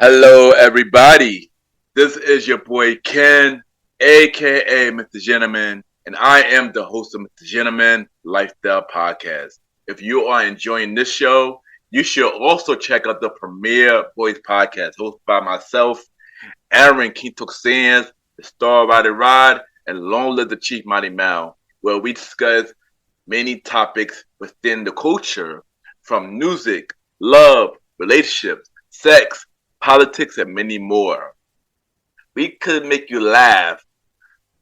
Hello, everybody. This is your boy Ken, aka Mr. Gentleman, and I am the host of Mr. Gentleman Lifestyle Podcast. If you are enjoying this show, you should also check out the Premier Boys Podcast, hosted by myself, Aaron Kintok Sands, the Star Rider Rod, and Long Live the Chief Mighty Mal, where we discuss many topics within the culture, from music, love, relationships, sex, politics, and many more. We could make you laugh,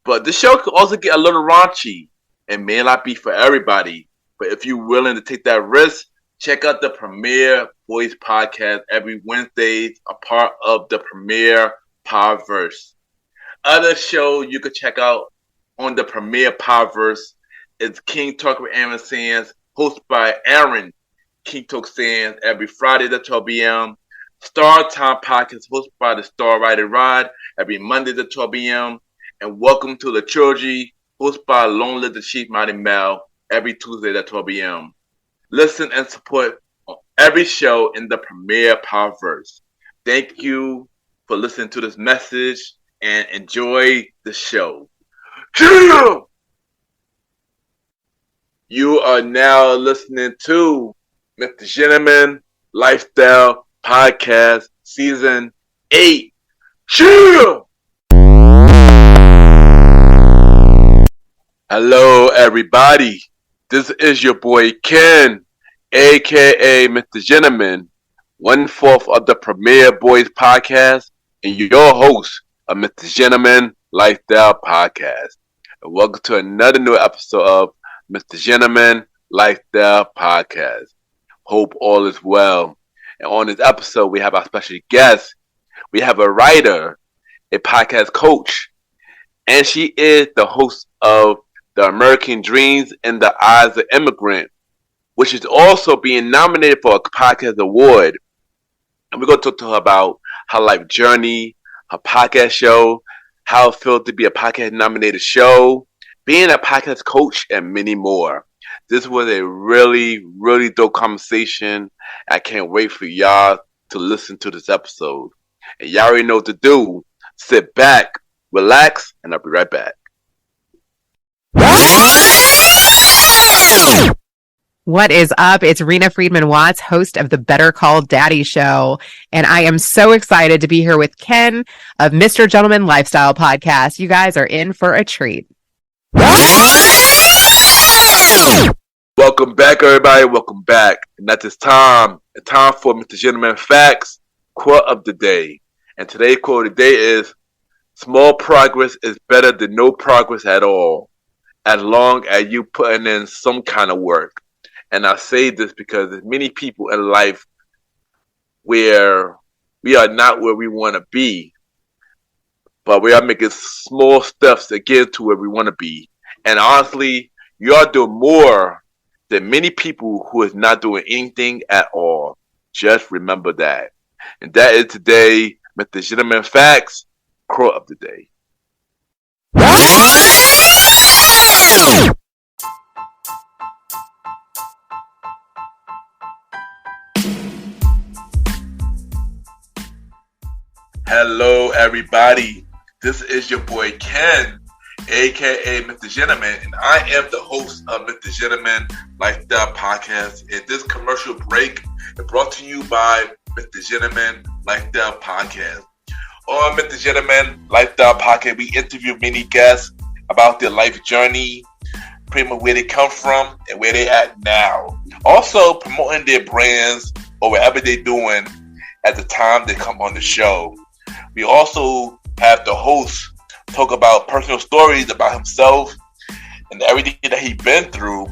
but the show could also get a little raunchy and may not be for everybody. But if you're willing to take that risk, check out the Premier Boys Podcast every Wednesdays, a part of the Premier Powerverse. Other show you could check out on the Premier Powerverse is King Talk with Aaron Sands, hosted by Aaron King Talk Sands every Friday at 12 p.m. Star Time Podcast hosted by the Star Rider Rod every Monday at 12 p.m. And Welcome to the Trilogy hosted by Long Live the Chief Mighty Mal every Tuesday at 12 p.m. Listen and support on every show in the Premier Powerverse. Thank you for listening to this message and enjoy the show. You are now listening to Mr. Gentleman Lifestyle Podcast Season 8. Chill! Hello, everybody. This is your boy Ken, aka Mr. Gentleman, 1/4 of the Premier Boys Podcast, and your host of Mr. Gentleman Lifestyle Podcast. And welcome to another new episode of Mr. Gentleman Lifestyle Podcast. Hope all is well. And on this episode, we have our special guest. We have a writer, a podcast coach, and she is the host of The American Dreams in the Eyes of Immigrants, which is also being nominated for a podcast award. And we're going to talk to her about her life journey, her podcast show, how it feels to be a podcast nominated show, being a podcast coach, and many more. This was a really, really dope conversation. I can't wait for y'all to listen to this episode. And y'all already know what to do. Sit back, relax, and I'll be right back. What is up? It's Rena Friedman Watts, host of the Better Call Daddy Show. And I am so excited to be here with Ken of Mr. Gentleman Lifestyle Podcast. You guys are in for a treat. Welcome back, everybody. Welcome back. And at this time, it's time for Mr. Gentleman Facts, quote of the day. And today's quote of the day is, small progress is better than no progress at all, as long as you putting in some kind of work. And I say this because there's many people in life where we are not where we want to be, but we are making small steps to get to where we want to be. And honestly, you are doing more than many people who is not doing anything at all. Just remember that. And that is today, Mr. Gentleman Facts, quote of the day. Hello, everybody. This is your boy Ken, aka Mr. Gentleman, and I am the host of Mr. Gentleman Lifestyle Podcast. And this commercial break is brought to you by Mr. Gentleman Lifestyle Podcast. On Mr. Gentleman Lifestyle Podcast, we interview many guests about their life journey, pretty much where they come from and where they at now. Also promoting their brands or whatever they're doing at the time they come on the show. We also have the host talk about personal stories about himself and everything that he's been through.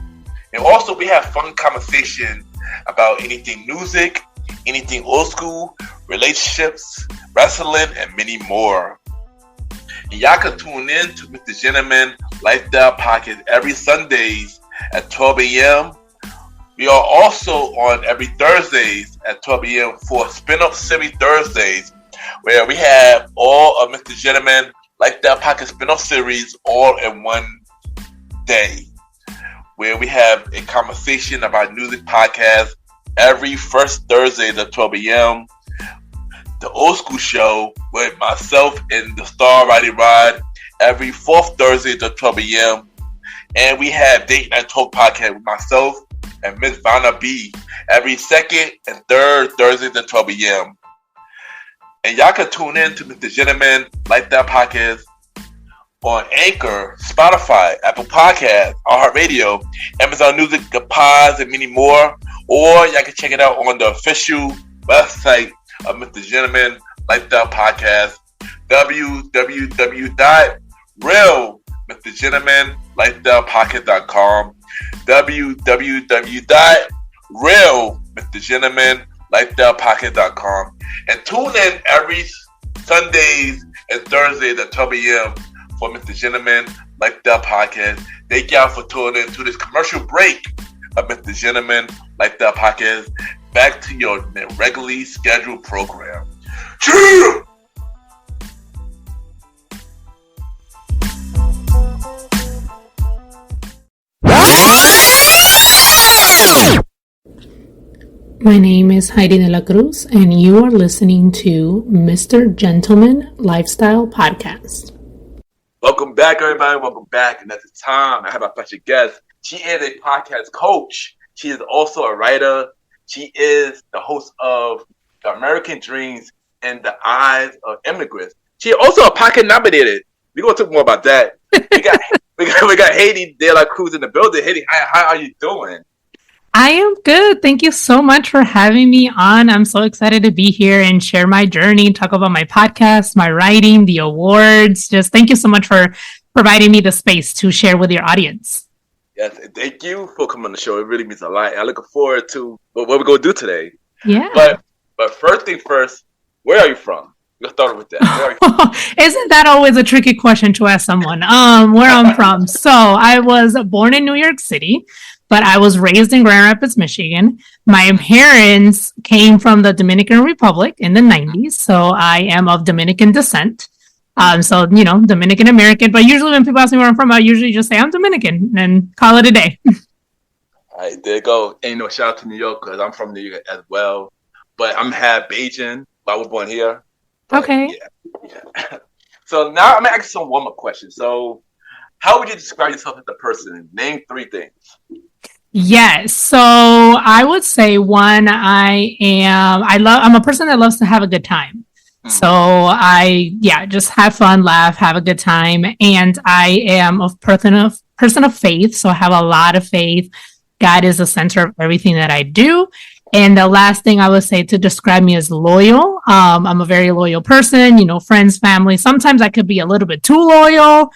And also we have fun conversation about anything music, anything old school, relationships, wrestling, and many more. And y'all can tune in to Mr. Gentleman Lifestyle Podcast every Sundays at 12 a.m. We are also on every Thursdays at 12 a.m. for Spin-Up Series Thursdays, where we have all of Mr. Gentleman Lifestyle Podcast spin-off series all in one day, where we have a conversation about music podcasts every first Thursday at 12 a.m. the old school show with myself and the star Roddy Rod every fourth Thursday at 12 a.m. And we have Date Night Talk podcast with myself and Miss Vanna B every second and third Thursdays at 12 a.m. And y'all can tune in to Mr. Gentleman Lifestyle Podcast on Anchor, Spotify, Apple Podcasts, iHeartRadio, Amazon Music, The Pods, and many more. Or y'all can check it out on the official website of Mr. Gentleman Lifestyle Podcast, www.realmrgentlemanlifestylepodcast.com, www.realmrgentlemanlifestylepodcast.com, and tune in every Sundays and Thursdays at 12 a.m. for Mr. Gentleman Lifestyle Podcast. Thank y'all for tuning in to this commercial break of Mr. Gentleman Lifestyle Podcast. Back to your regularly scheduled program. Cheer! My name is Heidy de la Cruz, and you are listening to Mr. Gentleman Lifestyle Podcast. Welcome back, everybody. Welcome back. And at the time, I have a special guest. She is a podcast coach. She is also a writer. She is the host of The American Dreams and the Eyes of Immigrants. She is also a podcast nominated. We're going to talk more about that. We got Heidy de la Cruz in the building. Heidy, how are you doing? I am good. Thank you so much for having me on. I'm so excited to be here and share my journey, talk about my podcast, my writing, the awards. Just thank you so much for providing me the space to share with your audience. Yes, thank you for coming on the show. It really means a lot. I'm looking forward to what we're going to do today. Yeah. But first thing first, where are you from? Let's start with that. Where are you from? Isn't that always a tricky question to ask someone? Where I'm from. So I was born in New York City, but I was raised in Grand Rapids, Michigan. My parents came from the Dominican Republic in the 90s, so I am of Dominican descent. So, Dominican American. But usually when people ask me where I'm from, I usually just say I'm Dominican and call it a day. All right, there you go. And shout out to New York because I'm from New York as well. But I'm half Bajan, but I was born here. But, okay. Yeah. So now I'm going to ask you some warm-up questions. So how would you describe yourself as a person? Name 3 things. Yes. So I would say one, I'm a person that loves to have a good time. So I just have fun, laugh, have a good time. And I am a person of faith. So I have a lot of faith. God is the center of everything that I do. And the last thing I would say to describe me is loyal. I'm a very loyal person, friends, family. Sometimes I could be a little bit too loyal.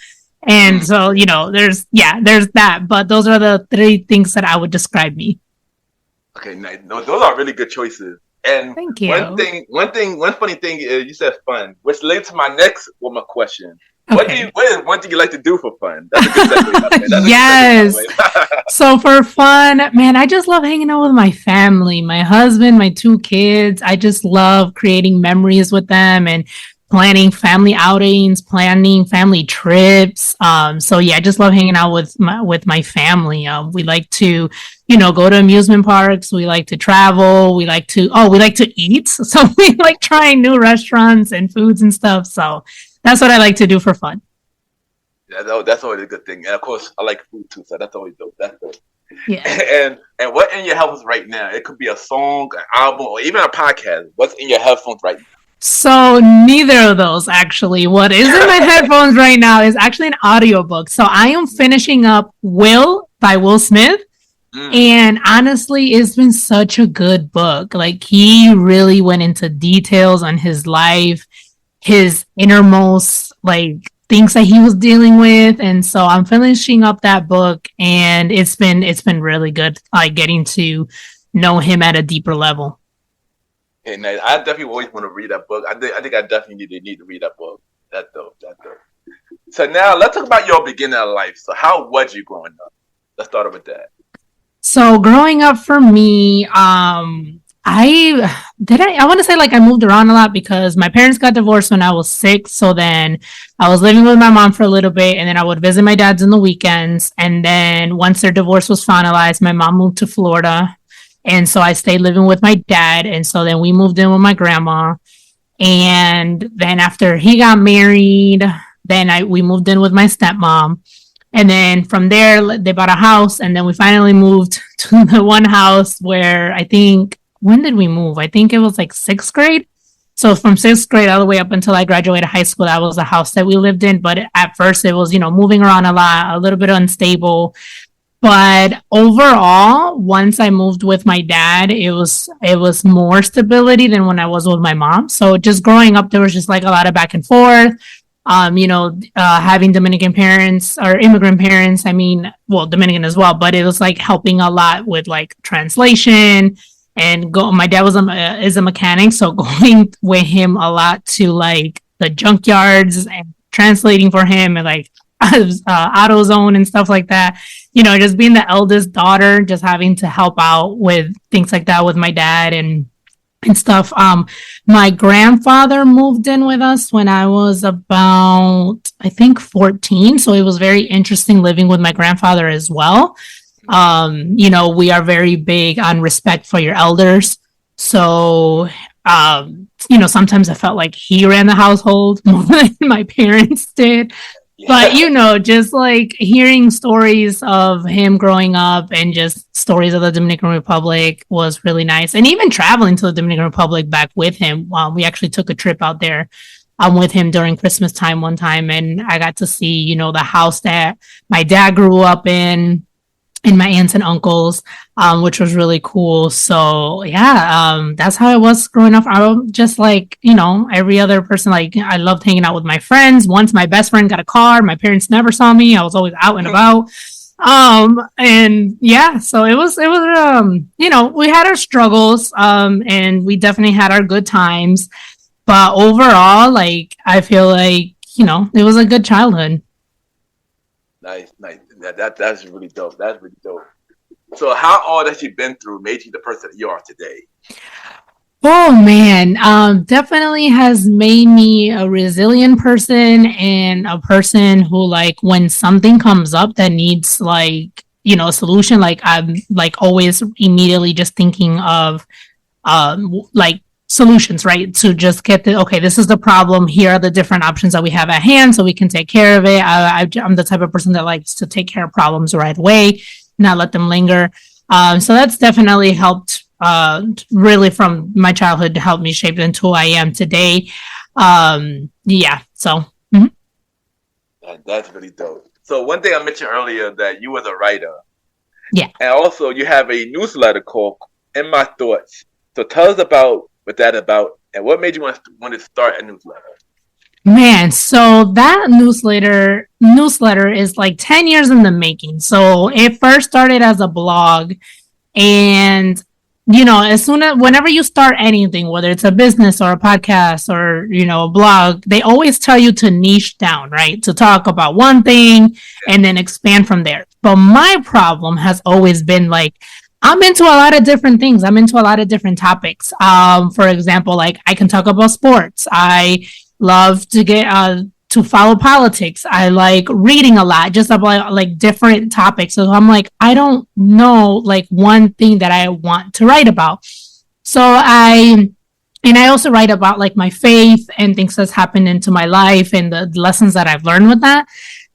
And so, there's that. But those are the 3 things that I would describe me. Okay, nice. No, those are really good choices. And thank you. One funny thing is you said fun, which leads to my next one question. Okay. What is one thing you like to do for fun? That's a good segue. Yes. So for fun, man, I just love hanging out with my family, my husband, my 2 kids. I just love creating memories with them and planning family outings, planning family trips. I just love hanging out with my family. We like to, go to amusement parks. We like to travel. We like to eat. So we like trying new restaurants and foods and stuff. So that's what I like to do for fun. Yeah, that's always a good thing. And of course, I like food too. So that's always dope. That's dope. Yeah. And what in your headphones right now? It could be a song, an album, or even a podcast. What's in your headphones right now? So neither of those, actually. What is in my headphones right now is actually an audiobook. So I am finishing up Will by Will Smith. And honestly, it's been such a good book. Like, he really went into details on his life, his innermost, things that he was dealing with. And so I'm finishing up that book, and it's been really good, getting to know him at a deeper level. Okay, nice. I definitely always want to read that book. I think I definitely need to read that book. That's dope. So now let's talk about your beginning of life. So how was you growing up? Let's start with that. So growing up for me, I want to say I moved around a lot because my parents got divorced when I was 6. So then I was living with my mom for a little bit, and then I would visit my dad's on the weekends. And then once their divorce was finalized, my mom moved to Florida. And so I stayed living with my dad. And so then we moved in with my grandma. And then after he got married, then we moved in with my stepmom. And then from there, they bought a house. And then we finally moved to the one house where I think, when did we move? I think it was like sixth grade. So from sixth grade all the way up until I graduated high school, that was the house that we lived in. But at first it was, moving around a lot, a little bit unstable. But overall, once I moved with my dad, it was more stability than when I was with my mom. So just growing up, there was just like a lot of back and forth. Having Dominican parents or immigrant parents. I mean, well, Dominican as well, but it was like helping a lot with like translation and my dad is a mechanic. So going with him a lot to like the junkyards and translating for him and like AutoZone and stuff like that. Just being the eldest daughter, just having to help out with things like that with my dad and stuff. My grandfather moved in with us when I was about, I think, 14. So it was very interesting living with my grandfather as well. We are very big on respect for your elders. So, sometimes I felt like he ran the household more than my parents did. But, just like hearing stories of him growing up and just stories of the Dominican Republic was really nice. And even traveling to the Dominican Republic back with him. We actually took a trip out there with him during Christmas time one time. And I got to see, the house that my dad grew up in my aunts and uncles, which was really cool. So that's how I was growing up. I was just like, every other person, like I loved hanging out with my friends. Once my best friend got a car, my parents never saw me. I was always out and about. So it was, we had our struggles, and we definitely had our good times, but overall, like, I feel like, it was a good childhood. Nice. That's really dope. That's really dope. So how all that you've been through made you the person that you are today? Oh man, definitely has made me a resilient person and a person who, like, when something comes up that needs like, a solution, like I'm like always immediately just thinking of like solutions, right? To just get okay, this is the problem. Here are the different options that we have at hand so we can take care of it. I'm the type of person that likes to take care of problems right away, not let them linger. So that's definitely helped really from my childhood to help me shape into who I am today. So. Mm-hmm. That's really dope. So one thing I mentioned earlier that you was a writer. Yeah. And also you have a newsletter called In My Thoughts. So tell us about what that about and what made you want to start a newsletter? Man, so that newsletter is like 10 years in the making. So it first started as a blog, and whenever you start anything, whether it's a business or a podcast or, a blog, they always tell you to niche down, right? To talk about one thing and then expand from there. But my problem has always been like, I'm into a lot of different things. I'm into a lot of different topics. For example, like I can talk about sports. I love to get to follow politics. I like reading a lot, just about like different topics. So I'm like, I don't know like one thing that I want to write about. So I also write about like my faith and things that's happened into my life and the lessons that I've learned with that.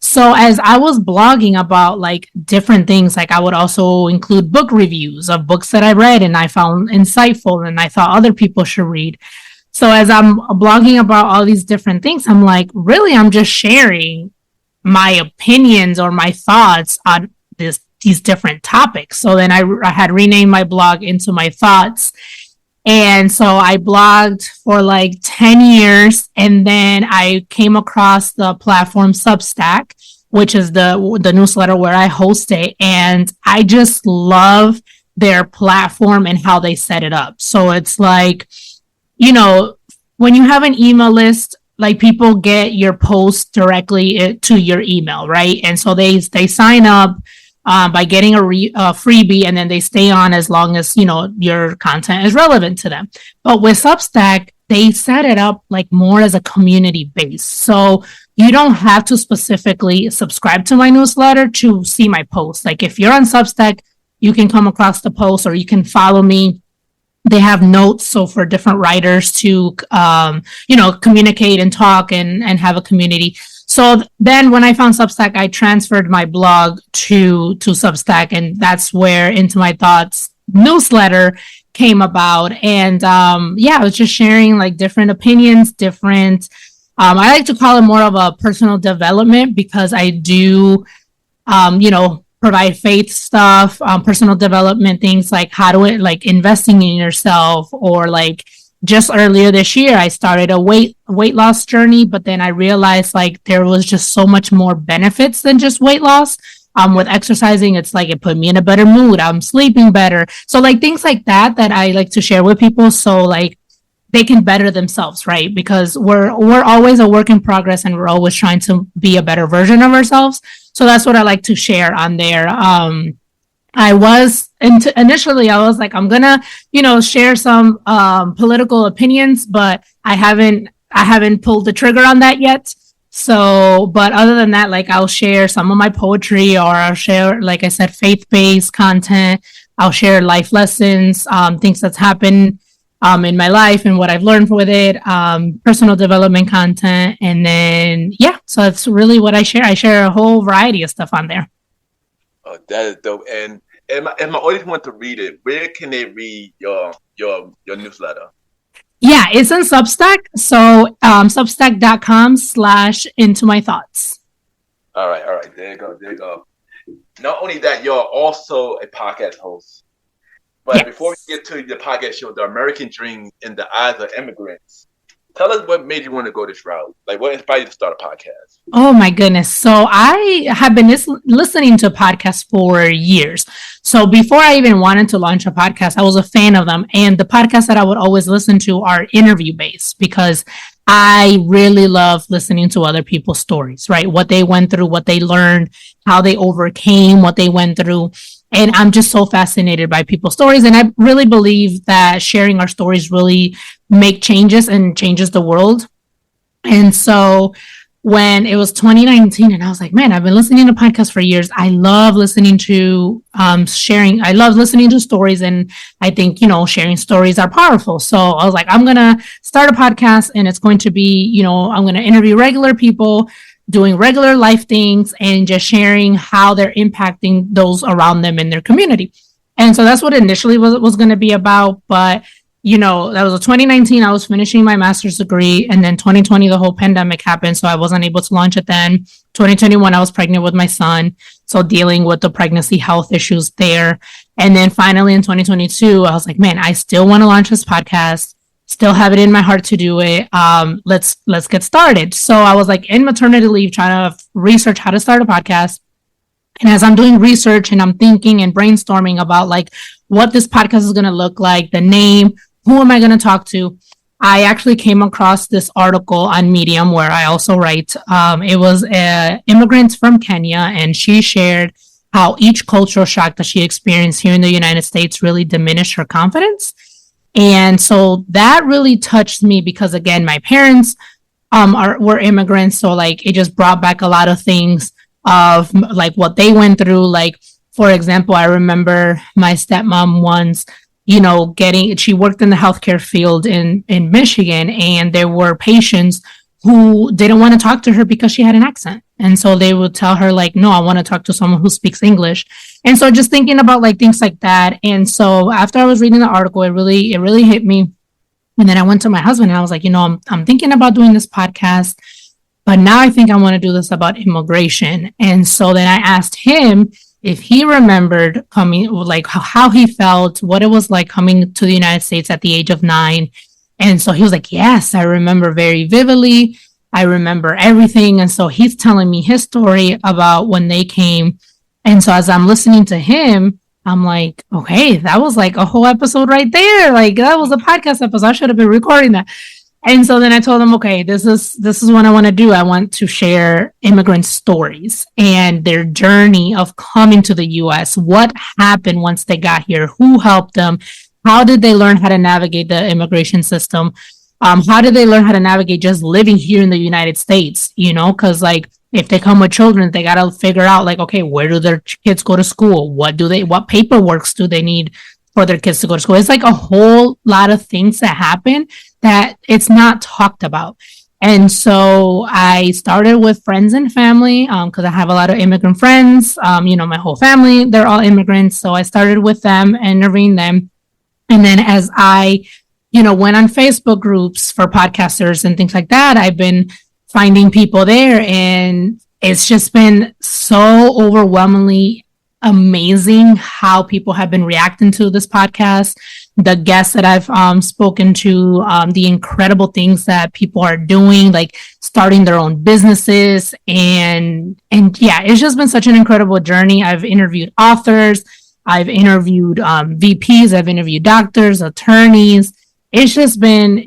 So as I was blogging about like different things, like I would also include book reviews of books that I read and I found insightful and I thought other people should read. So as I'm blogging about all these different things, I'm like, really, I'm just sharing my opinions or my thoughts on these different topics. So then I had renamed my blog into My Thoughts. And so I blogged for like 10 years. And then I came across the platform Substack, which is the newsletter where I host it. And I just love their platform and how they set it up. So it's like, when you have an email list, like people get your post directly to your email, right? And so they sign up by getting a freebie, and then they stay on as long as, your content is relevant to them. But with Substack, they set it up like more as a community base. So you don't have to specifically subscribe to my newsletter to see my posts. Like if you're on Substack, you can come across the post or you can follow me They have notes, so for different writers to, communicate and talk and have a community. So then when I found Substack, I transferred my blog to Substack, and that's where Into My Thoughts newsletter came about. And I was just sharing like different opinions, different, I like to call it more of a personal development, because I do, provide faith stuff, personal development, things like how to, like, investing in yourself, or like just earlier this year, I started a weight loss journey, but then I realized like there was just so much more benefits than just weight loss. With exercising, it's like it put me in a better mood. I'm sleeping better. So like things like that I like to share with people, so like they can better themselves, right? Because we're always a work in progress, and we're always trying to be a better version of ourselves. So that's what I like to share on there. Initially I was like, I'm gonna, share some political opinions, but I haven't pulled the trigger on that yet. So, but other than that, like I'll share some of my poetry, or I'll share, like I said, faith-based content. I'll share life lessons, things that's happened in my life and what I've learned with it, personal development content. And then, so that's really what I share. I share a whole variety of stuff on there. Oh, that is dope. And my audience want to read it. Where can they read your newsletter? Yeah, it's in Substack. So substack.com/into my thoughts. All right. There you go. Not only that, you're also a podcast host. But yes. Before we get to the podcast show, The American Dream in the Eyes of Immigrants, tell us what made you want to go this route. Like, what inspired you to start a podcast? Oh, my goodness. So I have been listening to podcasts for years. So before I even wanted to launch a podcast, I was a fan of them. And the podcasts that I would always listen to are interview-based, because I really love listening to other people's stories, right? What they went through, what they learned, how they overcame what they went through. And I'm just so fascinated by people's stories. And I really believe that sharing our stories really make changes and changes the world. And so when it was 2019, and I was like, man, I've been listening to podcasts for years. I love listening to sharing. I love listening to stories. And I think, sharing stories are powerful. So I was like, I'm going to start a podcast, and it's going to be, I'm going to interview regular people doing regular life things and just sharing how they're impacting those around them in their community. And so that's what initially was going to be about. But, that was 2019. I was finishing my master's degree, and then 2020, the whole pandemic happened. So I wasn't able to launch it then. 2021, I was pregnant with my son. So dealing with the pregnancy health issues there. And then finally in 2022, I was like, man, I still want to launch this podcast. Still have it in my heart to do it. Let's get started. So I was like in maternity leave trying to research how to start a podcast. And as I'm doing research and I'm thinking and brainstorming about like what this podcast is going to look like, the name, who am I going to talk to? I actually came across this article on Medium where I also write. It was Immigrants from Kenya, and she shared how each cultural shock that she experienced here in the United States really diminished her confidence. And so that really touched me because, again, my parents were immigrants. So like it just brought back a lot of things of like what they went through. Like, for example, I remember my stepmom once, she worked in the healthcare field in Michigan, and there were patients who didn't want to talk to her because she had an accent. And so they would tell her like, no, I want to talk to someone who speaks English. And so just thinking about like things like that. And so after I was reading the article, it really hit me. And then I went to my husband and I was like, I'm thinking about doing this podcast, but now I think I want to do this about immigration. And so then I asked him if he remembered coming, like how he felt, what it was like coming to the United States at the age of 9. And so he was like, yes, I remember very vividly. I remember everything. And so he's telling me his story about when they came. And so as I'm listening to him, I'm like, okay, that was like a whole episode right there. Like that was a podcast episode. I should have been recording that. And so then I told him, okay, this is what I want to do. I want to share immigrant stories and their journey of coming to the U.S. What happened once they got here? Who helped them? How did they learn how to navigate the immigration system? How did they learn how to navigate just living here in the United States? Because like if they come with children, they got to figure out like, okay, where do their kids go to school? What paperwork do they need for their kids to go to school. It's like a whole lot of things that happen that it's not talked about. And so I started with friends and family because I have a lot of immigrant friends. My whole family, they're all immigrants. So I started with them, interviewing them. And then as I, went on Facebook groups for podcasters and things like that, I've been finding people there. And it's just been so overwhelmingly amazing how people have been reacting to this podcast, the guests that I've spoken to, the incredible things that people are doing, like starting their own businesses. And yeah, it's just been such an incredible journey. I've interviewed authors, I've interviewed VPs, I've interviewed doctors, attorneys. It's just been,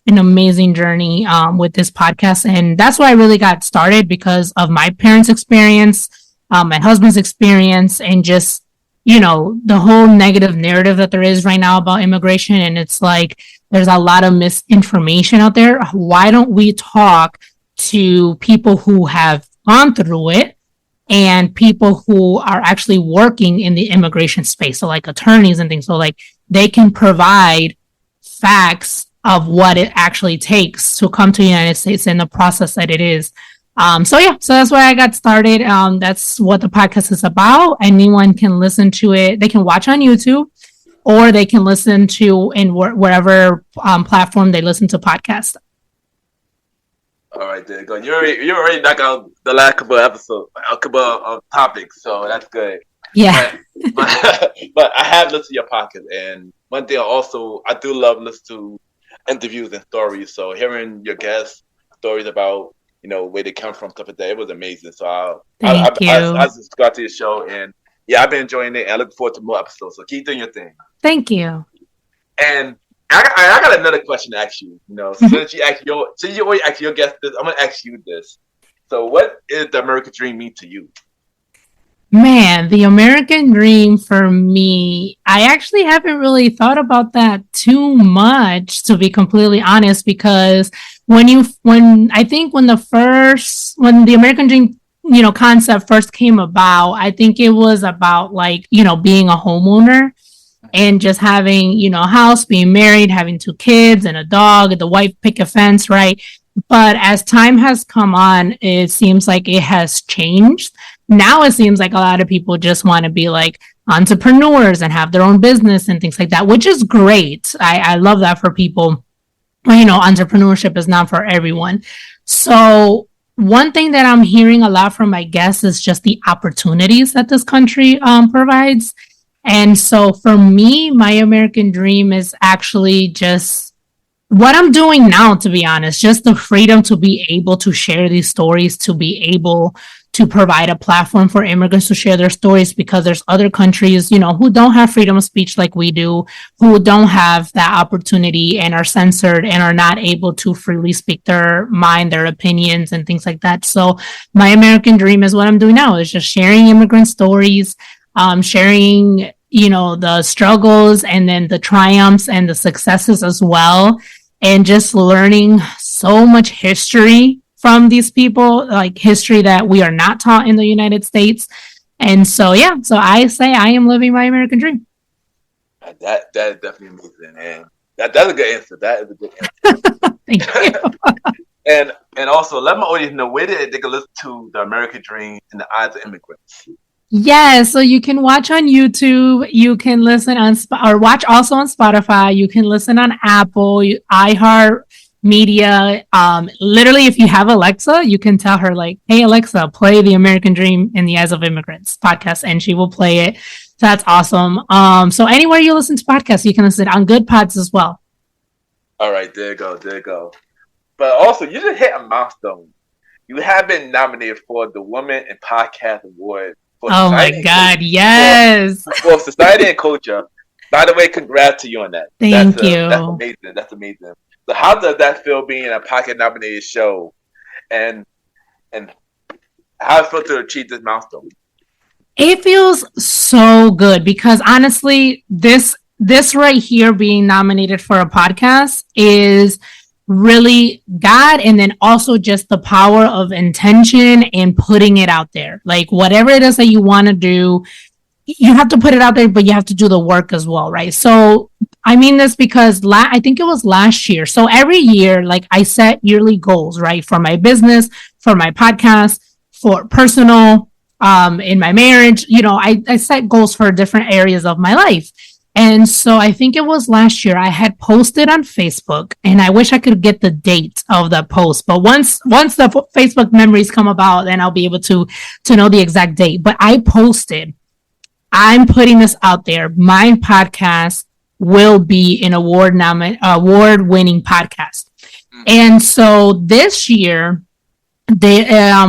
an amazing journey with this podcast. And that's why I really got started, because of my parents' experience, my husband's experience, and just, the whole negative narrative that there is right now about immigration. And it's like, there's a lot of misinformation out there. Why don't we talk to people who have gone through it and people who are actually working in the immigration space? So like attorneys and things. So like they can provide facts of what it actually takes to come to the United States and the process that it is. So that's why I got started. That's what the podcast is about. Anyone can listen to it. They can watch on YouTube, or they can listen to in wherever platform they listen to podcasts. All right, there you go. You already knocked out the last couple of episodes, a couple of topics, so that's good. Yeah. But I have listened to your podcast, and one thing I do love listening to interviews and stories. So hearing your guests' stories about where they come from, stuff like that, it was amazing. So I subscribed to your show, and I've been enjoying it, and I look forward to more episodes. So keep doing your thing. Thank you. And I got another question to ask you. Since you always ask your guests this, I'm gonna ask you this. So, what is the American dream mean to you? Man, the American dream for me, I actually haven't really thought about that too much, to be completely honest, because when the American dream, concept first came about, I think it was about like, being a homeowner and just having, a house, being married, having 2 kids and a dog, the wife pick a fence, right? But as time has come on, it seems like it has changed. Now it seems like a lot of people just want to be like entrepreneurs and have their own business and things like that, which is great. I love that for people. Entrepreneurship is not for everyone. So one thing that I'm hearing a lot from my guests is just the opportunities that this country provides. And so for me, my American dream is actually just what I'm doing now, to be honest, just the freedom to be able to share these stories, to be able to provide a platform for immigrants to share their stories, because there's other countries, who don't have freedom of speech like we do, who don't have that opportunity and are censored and are not able to freely speak their mind, their opinions and things like that. So my American dream is what I'm doing now, is just sharing immigrant stories, sharing, the struggles and then the triumphs and the successes as well. And just learning so much history from these people, like history that we are not taught in the United States. And so I say I am living my American dream. That is definitely amazing, and that's a good answer. That is a good answer. Thank you. and also let my audience know where they can listen to the American Dream in the Eyes of Immigrants. Yeah, so you can watch on YouTube. You can listen on or watch also on Spotify. You can listen on Apple, iHeart Media. Literally, if you have Alexa, you can tell her like, "Hey Alexa, play the American Dream in the Eyes of Immigrants podcast," and she will play it. So that's awesome. So anywhere you listen to podcasts, you can listen on Good Pods as well. All right, there you go. But also, you just hit a milestone. You have been nominated for the Women in Podcast Award. Oh my God, yes. For Society and Culture. By the way, congrats to you on that. Thank you. That's amazing. So how does that feel being a podcast nominated show? And how it feel to achieve this milestone? It feels so good because honestly, this right here being nominated for a podcast is really God, and then also just the power of intention and putting it out there. Like whatever it is that you want to do, you have to put it out there, but you have to do the work as well, right? So I mean this because I think it was last year. So every year, like I set yearly goals, right? For my business, for my podcast, for personal, in my marriage, I set goals for different areas of my life. And so I think it was last year I had posted on Facebook, and I wish I could get the date of the post. But once the Facebook memories come about, then I'll be able to know the exact date. But I posted, I'm putting this out there. My podcast will be an award-winning podcast. And so this year, they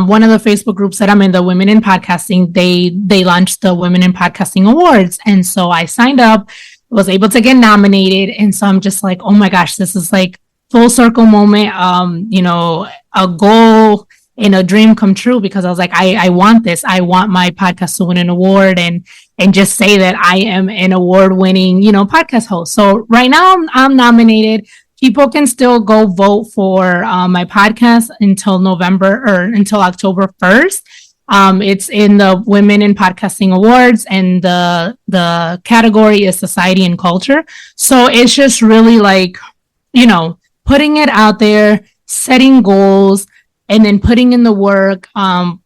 one of the Facebook groups that I'm in, the Women in Podcasting, they launched the Women in Podcasting Awards. And so I signed up, was able to get nominated. And so I'm just like, oh my gosh, this is like full circle moment, a goal and a dream come true, because I was like, I want this. I want my podcast to win an award and just say that I am an award-winning, podcast host. So right now I'm nominated. People can still go vote for my podcast until October 1st. It's in the Women in Podcasting Awards, and the category is Society and Culture. So it's just really like, putting it out there, setting goals, and then putting in the work,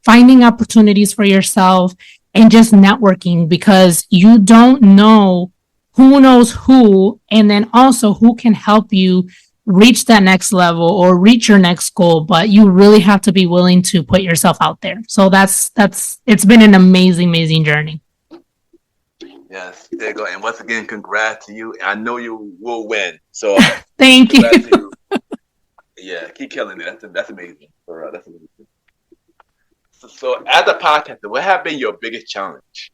finding opportunities for yourself, and just networking, because you don't know who knows who, and then also who can help you reach that next level or reach your next goal. But you really have to be willing to put yourself out there. So it's been an amazing journey. Yes, there you go. And once again, congrats to you. I know you will win. So thank you. To you. Yeah, keep killing it. That's amazing. That's amazing. So as a podcaster, what has been your biggest challenge?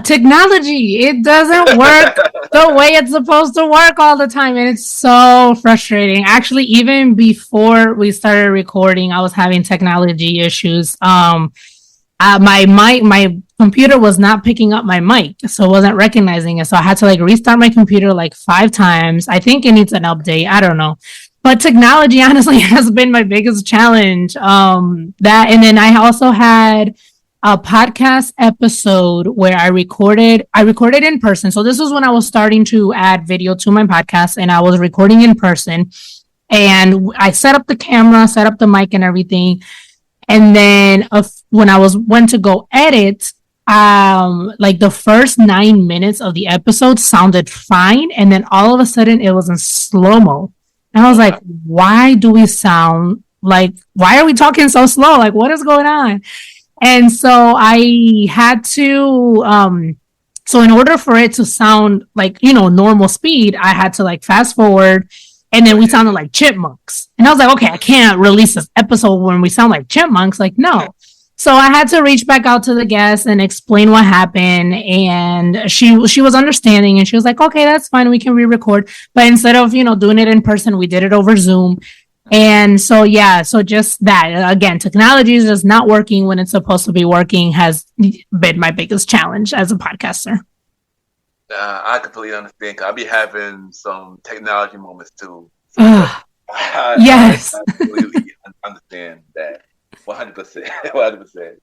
Technology, it doesn't work the way it's supposed to work all the time, and it's so frustrating. Actually, even before we started recording, I was having technology issues. My computer was not picking up my mic, so it wasn't recognizing it. So I had to restart my computer 5 times. I think it needs an update. I don't know. But technology honestly has been my biggest challenge. And then I also had a podcast episode where I recorded in person. So this was when I was starting to add video to my podcast, and I was recording in person, and I set up the camera, set up the mic and everything. And then when I went to go edit, the first 9 minutes of the episode sounded fine. And then all of a sudden it was in slow-mo. And I was like, why do we sound why are we talking so slow? What is going on? And so I had to, so in order for it to sound normal speed, I had to fast forward, and then we sounded like chipmunks. And I was like, okay, I can't release this episode when we sound like chipmunks. No. So I had to reach back out to the guest and explain what happened. And she was understanding, and she was like, okay, that's fine. We can re-record. But instead of, doing it in person, we did it over Zoom. And so, so just that, again, technology is just not working when it's supposed to be working has been my biggest challenge as a podcaster. I completely understand. I'll be having some technology moments too. So yes. I completely understand that. 100%. 100%.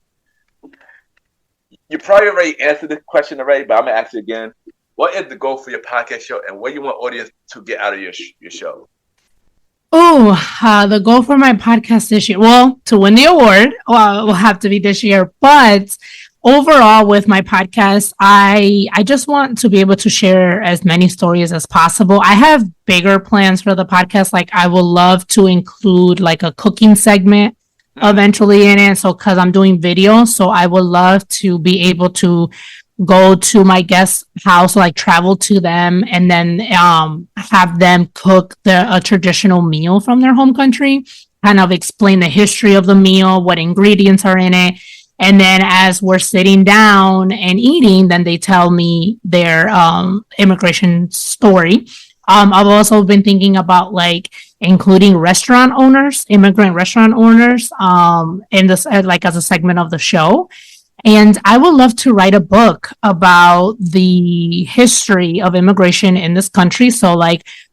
You probably already answered this question already, but I'm going to ask you again. What is the goal for your podcast show, and what do you want audience to get out of your show? The goal for my podcast this year, to win the award, will have to be this year. But overall, with my podcast, I just want to be able to share as many stories as possible. I have bigger plans for the podcast. I would love to include a cooking segment eventually in it. So, because I'm doing video, so I would love to be able to go to my guest's house, travel to them, and then have them cook a traditional meal from their home country, kind of explain the history of the meal, what ingredients are in it. And then as we're sitting down and eating, then they tell me their immigration story. I've also been thinking about including immigrant restaurant owners, in this as a segment of the show. And I would love to write a book about the history of immigration in this country. So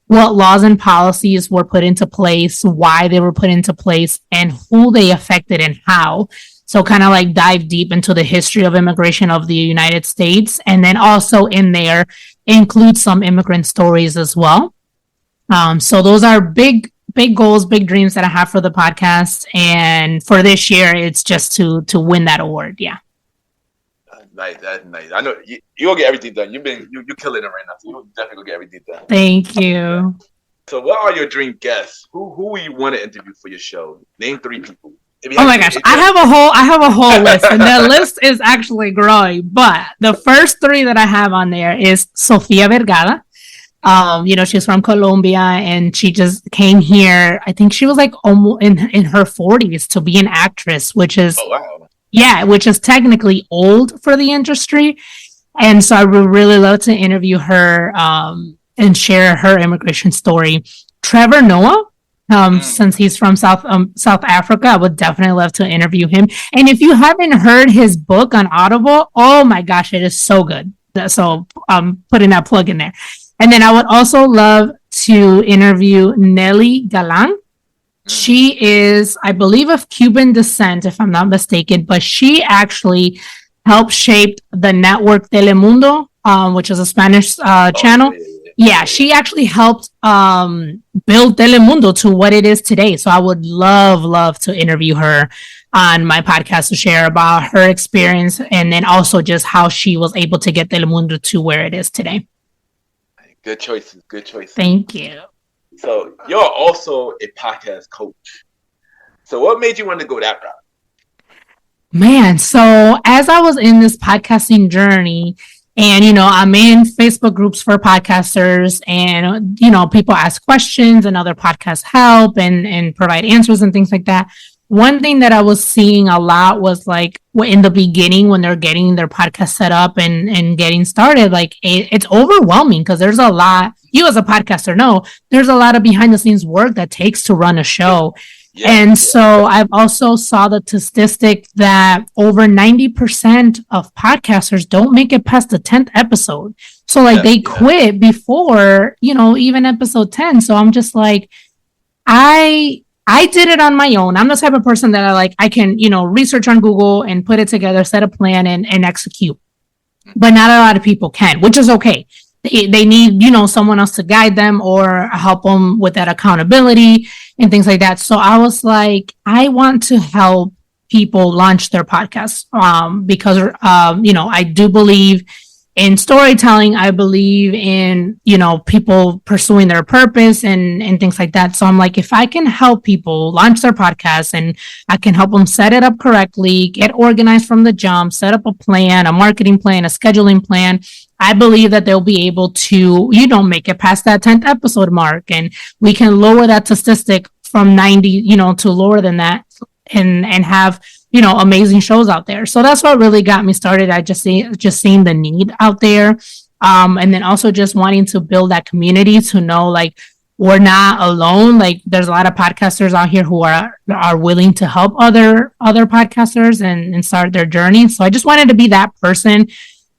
what laws and policies were put into place, why they were put into place, and who they affected and how. So kind of like dive deep into the history of immigration of the United States. And then also in there include some immigrant stories as well. So those are big goals, big dreams that I have for the podcast. And for this year, it's just to win that award. Yeah. Nice. That's nice. I know you'll get everything done. You're killing it right now. So you'll definitely go get everything done. Thank you. So what are your dream guests? Who will you want to interview for your show? Name 3 people. Oh my gosh, I have a whole list, and the list is actually growing. But the first 3 that I have on there is Sofia Vergara. She's from Colombia, and she just came here. I think she was like almost in her 40s to be an actress, which is which is technically old for the industry. And so I would really love to interview her and share her immigration story. Trevor Noah. Since he's from South Africa, I would definitely love to interview him. And if you haven't heard his book on Audible, oh my gosh, it is so good. So I'm putting that plug in there. And then I would also love to interview Nelly Galan. She is, I believe, of Cuban descent, if I'm not mistaken, but she actually helped shape the network Telemundo, which is a Spanish channel. Yeah, she actually helped build Telemundo to what it is today. So I would love to interview her on my podcast to share about her experience and then also just how she was able to get Telemundo to where it is today. Good choices. Thank you. So you're also a podcast coach. So what made you want to go that route? Man, so as I was in this podcasting journey, and, I'm in Facebook groups for podcasters and, people ask questions and other podcasts help and provide answers and things like that. One thing that I was seeing a lot was like in the beginning when they're getting their podcast set up and getting started, like it's overwhelming because there's a lot, you as a podcaster know, there's a lot of behind the scenes work that takes to run a show. So I've also saw the statistic that over 90% of podcasters don't make it past the 10th episode. So they quit before, even episode 10. So I'm just like, I did it on my own. I'm the type of person that I can, research on Google and put it together, set a plan and execute. But not a lot of people can, which is okay. They need, someone else to guide them or help them with that accountability and things like that. So I was like, I want to help people launch their podcasts because, I do believe in storytelling. I believe in, people pursuing their purpose and things like that. So I'm like, if I can help people launch their podcasts and I can help them set it up correctly, get organized from the jump, set up a plan, a marketing plan, a scheduling plan, I believe that they'll be able to, make it past that 10th episode mark. And we can lower that statistic from 90, to lower than that and have, amazing shows out there. So that's what really got me started. I just seeing the need out there. And then also just wanting to build that community to know, we're not alone. There's a lot of podcasters out here who are willing to help other podcasters and start their journey. So I just wanted to be that person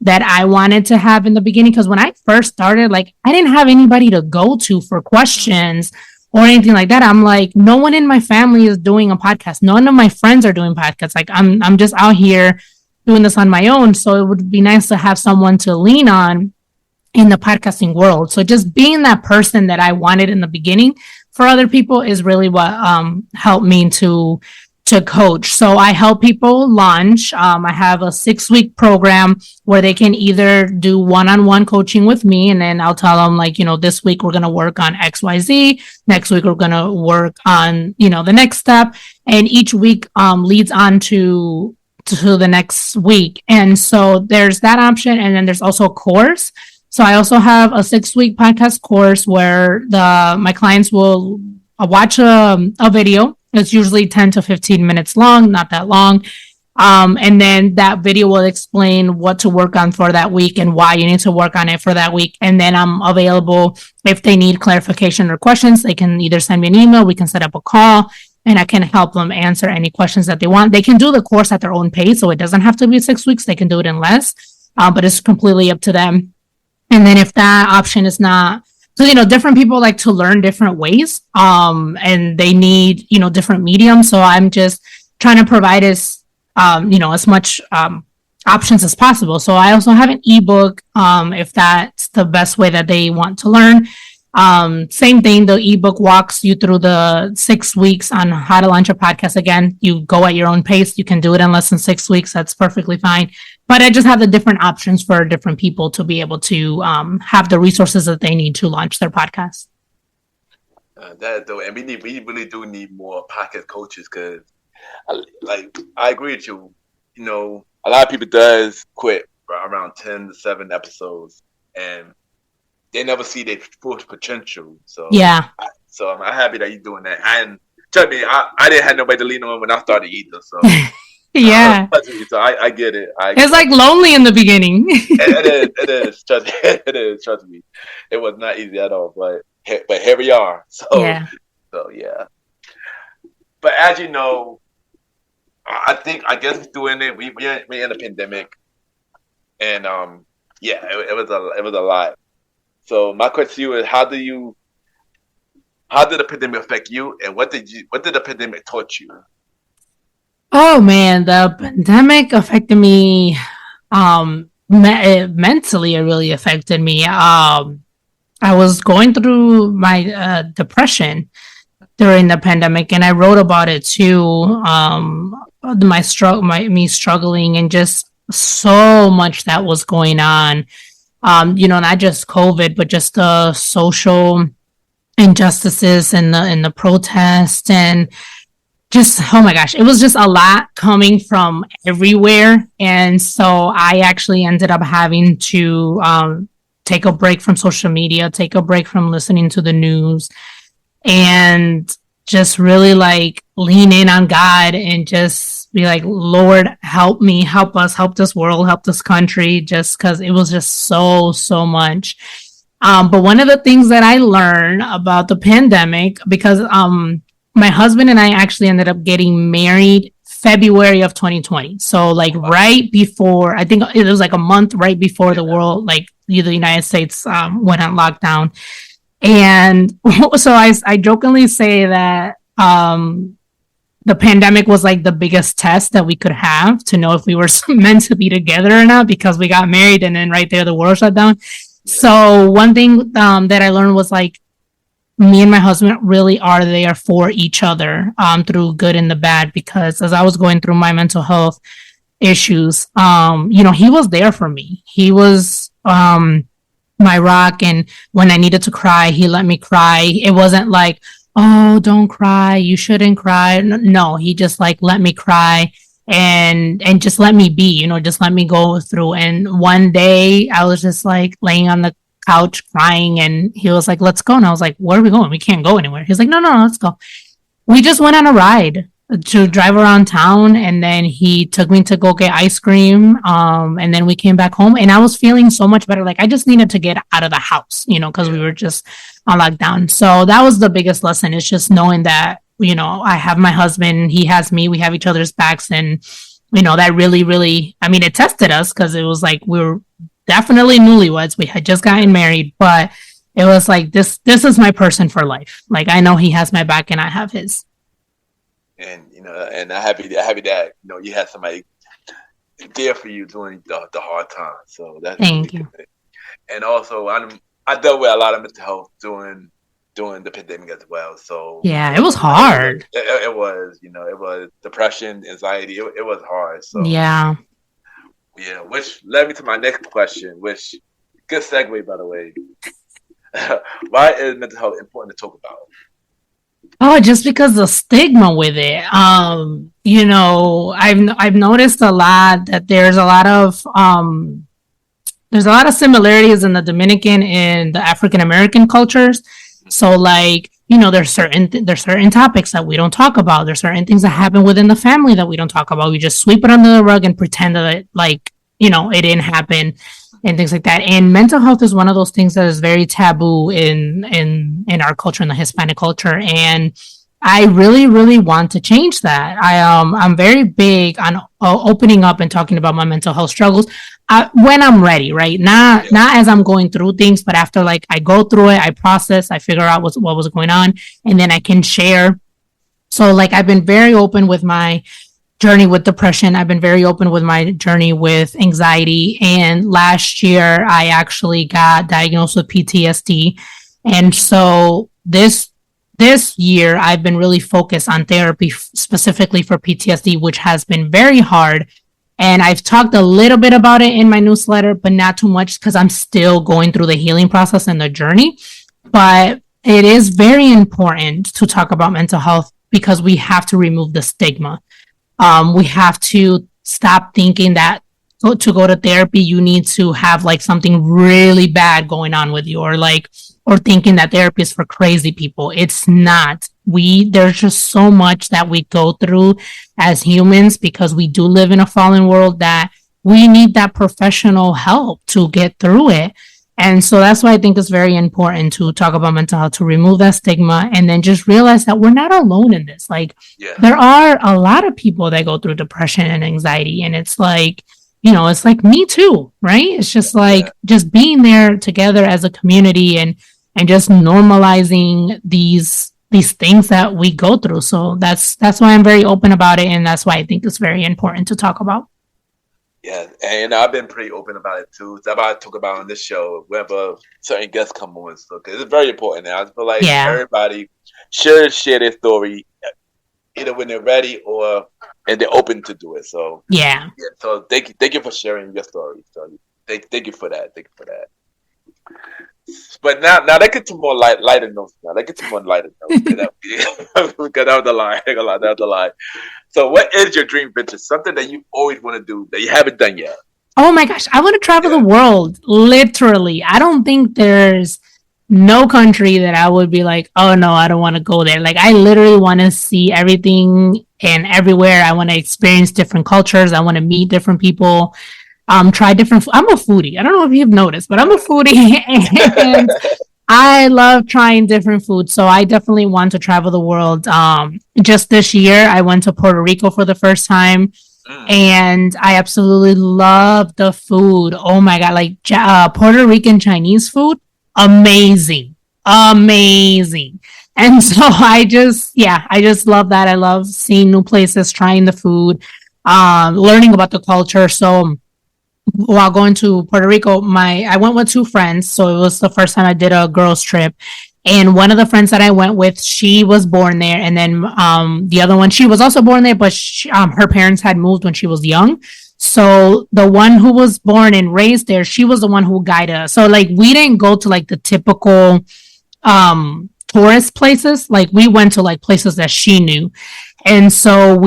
that I wanted to have in the beginning. Because when I first started, I didn't have anybody to go to for questions or anything like that. I'm like, no one in my family is doing a podcast. None of my friends are doing podcasts. I'm just out here doing this on my own. So it would be nice to have someone to lean on in the podcasting world. So just being that person that I wanted in the beginning for other people is really what helped me to coach. So I help people launch. I have a 6-week program where they can either do one-on-one coaching with me. And then I'll tell them this week we're going to work on XYZ. Next week, we're going to work on, the next step. And each week leads on to the next week. And so there's that option. And then there's also a course. So I also have a 6-week podcast course where my clients will watch a video. It's usually 10 to 15 minutes long, not that long. And then that video will explain what to work on for that week and why you need to work on it for that week. And then I'm available if they need clarification or questions. They can either send me an email, we can set up a call, and I can help them answer any questions that they want. They can do the course at their own pace, so it doesn't have to be 6 weeks. They can do it in less, but it's completely up to them. And then if that option is not, so, different people like to learn different ways, and they need, different mediums. So I'm just trying to provide as as much options as possible. So I also have an ebook if that's the best way that they want to learn. Same thing, the ebook walks you through the 6 weeks on how to launch a podcast. Again, you go at your own pace. You can do it in less than 6 weeks. That's perfectly fine. But I just have the different options for different people to be able to have the resources that they need to launch their podcast. And we really do need more podcast coaches because, I agree with you. You know, a lot of people does quit for around 10 to 7 episodes, and they never see their full potential. So yeah. I'm happy that you're doing that. And trust me, I didn't have nobody to lean on when I started either. So yeah. So I get it. It's like lonely in the beginning. It is. Trust me. It is. Trust me. It was not easy at all, but here we are. So yeah. But as you know, I guess doing it. We're in a pandemic, and it was a lot. So my question to you is, how did the pandemic affect you, and what did the pandemic taught you? Oh man, the pandemic affected me mentally. It really affected me. I was going through my depression during the pandemic, and I wrote about it too. Me struggling, and just so much that was going on. Not just COVID, but just the social injustices and the protests, and just, oh my gosh, it was just a lot coming from everywhere. And so I actually ended up having to take a break from social media, take a break from listening to the news, and just really lean in on God and just be like, Lord, help me, help us, help this world, help this country, just because it was just so much. But one of the things that I learned about the pandemic, because my husband and I actually ended up getting married February of 2020. So right before, I think it was a month right before the world, the United States went on lockdown. And so I jokingly say that the pandemic was the biggest test that we could have to know if we were meant to be together or not, because we got married and then right there the world shut down. So one thing that I learned was me and my husband really are there for each other through good and the bad, because as I was going through my mental health issues, he was there for me. He was my rock, and when I needed to cry, he let me cry. It wasn't oh, don't cry, you shouldn't cry. No, he just let me cry and just let me be, just let me go through. And one day I was just laying on the couch crying, and he was like, let's go. And I was like, where are we going? We can't go anywhere. He's like, no, let's go. We just went on a ride to drive around town, and then he took me to go get ice cream, and then we came back home, and I was feeling so much better. I just needed to get out of the house, because we were just on lockdown. So that was the biggest lesson. It's just knowing that, I have my husband, he has me, we have each other's backs. And that really, it tested us, because it was we were definitely newlyweds. We had just gotten married, but it was this is my person for life. I know he has my back and I have his. And and I'm happy that you had somebody there for you during the hard time. So that's thank you. Good. And also, I dealt with a lot of mental health during the pandemic as well. So yeah, it was hard. It was, it was depression, anxiety. It was hard. So yeah, which led me to my next question. Which good segue, by the way. Why is mental health important to talk about? Oh, just because the stigma with it. I've noticed a lot that there's a lot of similarities in the Dominican and the African American cultures. So there's certain topics that we don't talk about. There's certain things that happen within the family that we don't talk about. We just sweep it under the rug and pretend that it didn't happen, and things like that. And mental health is one of those things that is very taboo in our culture, in the Hispanic culture. And I really, really want to change that. I'm very big on opening up and talking about my mental health struggles when I'm ready, right? Not as I'm going through things, but after I go through it, I process, I figure out what was going on, and then I can share. So I've been very open with my journey with depression. I've been very open with my journey with anxiety. And last year, I actually got diagnosed with PTSD. And so this year, I've been really focused on therapy specifically for PTSD, which has been very hard. And I've talked a little bit about it in my newsletter, but not too much because I'm still going through the healing process and the journey. But it is very important to talk about mental health because we have to remove the stigma. We have to stop thinking that to go to therapy, you need to have like something really bad going on with you, or thinking that therapy is for crazy people. It's not. There's just so much that we go through as humans because we do live in a fallen world that we need that professional help to get through it. And so that's why I think it's very important to talk about mental health, to remove that stigma, and then just realize that we're not alone in this. Like, there are a lot of people that go through depression and anxiety, and it's like, it's like me too, right? It's just like just being there together as a community and just normalizing these things that we go through. So that's why I'm very open about it, and that's why I think it's very important to talk about. Yeah, and I've been pretty open about it too. That's about to talk about on this show whenever certain guests come on. So, because it's very important. And I feel like everybody should share their story, either when they're ready and they're open to do it. So so thank you for sharing your story. So thank you for that. Thank you for that. But now let's get to more lighter notes. We got out the line. So what is your dream venture? Something that you always want to do that you haven't done yet? Oh my gosh, I want to travel the world, literally. I don't think there's no country that I would be like, oh no, I don't want to go there. Like, I literally want to see everything and everywhere. I want to experience different cultures. I want to meet different people. Try different. I'm a foodie. I don't know if you've noticed, but I'm a foodie, and I love trying different foods. So I definitely want to travel the world. Just this year, I went to Puerto Rico for the first time, and I absolutely love the food. Oh my god, like Puerto Rican Chinese food, amazing. And so I just love that. I love seeing new places, trying the food, learning about the culture. So while going to Puerto Rico, I went with two friends. So it was the first time I did a girls trip. And one of the friends that I went with, she was born there. And then the other one, she was also born there, but her parents had moved when she was young. So the one who was born and raised there, she was the one who guided us. So like, we didn't go to like the typical tourist places. Like, we went to like places that she knew. And so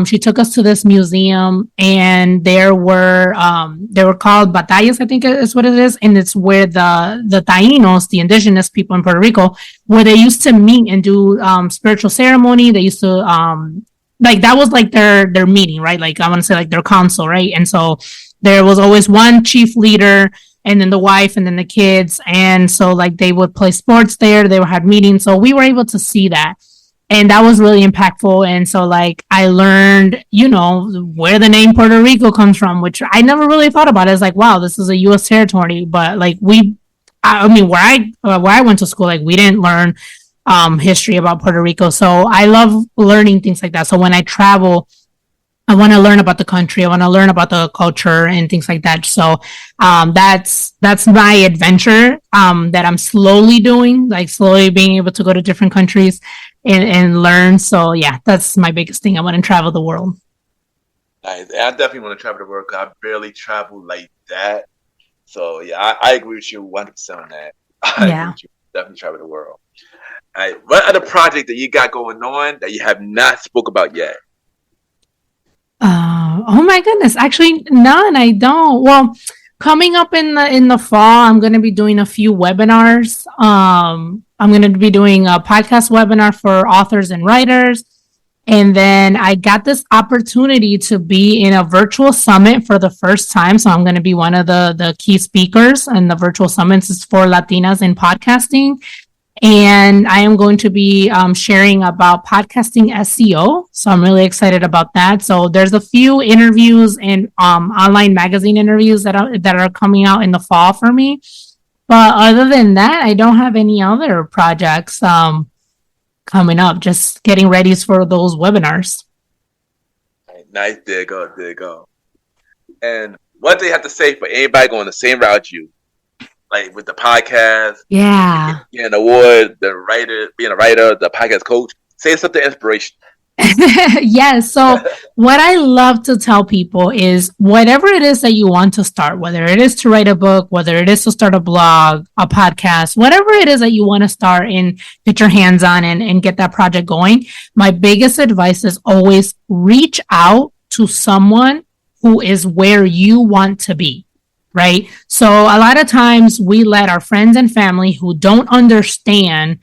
she took us to this museum, and they were called batallas, I think is what it is. And it's where the Taínos, the indigenous people in Puerto Rico, where they used to meet and do spiritual ceremony. They used to, like, that was like their meeting, right? Like, I want to say like their council, right? And so there was always one chief leader, and then the wife, and then the kids. And so like they would play sports there. They had meetings. So we were able to see that. And that was really impactful. And so like I learned, where the name Puerto Rico comes from, which I never really thought about. It's like, wow, this is a U.S. territory. But like where I went to school, like we didn't learn history about Puerto Rico. So I love learning things like that. So when I travel, I want to learn about the country. I want to learn about the culture and things like that. So that's my adventure that I'm slowly doing, like slowly being able to go to different countries and learn. So yeah, that's my biggest thing. I want to travel the world. Nice. I definitely want to travel the world because I barely travel like that. So yeah, I agree with you 100% on that. I agree with you. Definitely travel the world. All right. What other project that you got going on that you have not spoke about yet? Oh my goodness. Actually, none. I don't. Well, coming up in the fall, I'm going to be doing a few webinars. I'm going to be doing a podcast webinar for authors and writers. And then I got this opportunity to be in a virtual summit for the first time. So I'm going to be one of the key speakers, and the virtual summits is for Latinas in podcasting. And I am going to be sharing about podcasting SEO. So I'm really excited about that. So there's a few interviews and online magazine interviews that are coming out in the fall for me. But other than that, I don't have any other projects coming up. Just getting ready for those webinars. Nice. There you go. There you go. And what do you have to say for anybody going the same route you? Like with the podcast, Yeah. getting an award, the writer, being a writer, the podcast coach. Say something inspirational. Yes. So what I love to tell people is whatever it is that you want to start, whether it is to write a book, whether it is to start a blog, a podcast, whatever it is that you want to start and get your hands on and get that project going, my biggest advice is always reach out to someone who is where you want to be. Right. So a lot of times we let our friends and family who don't understand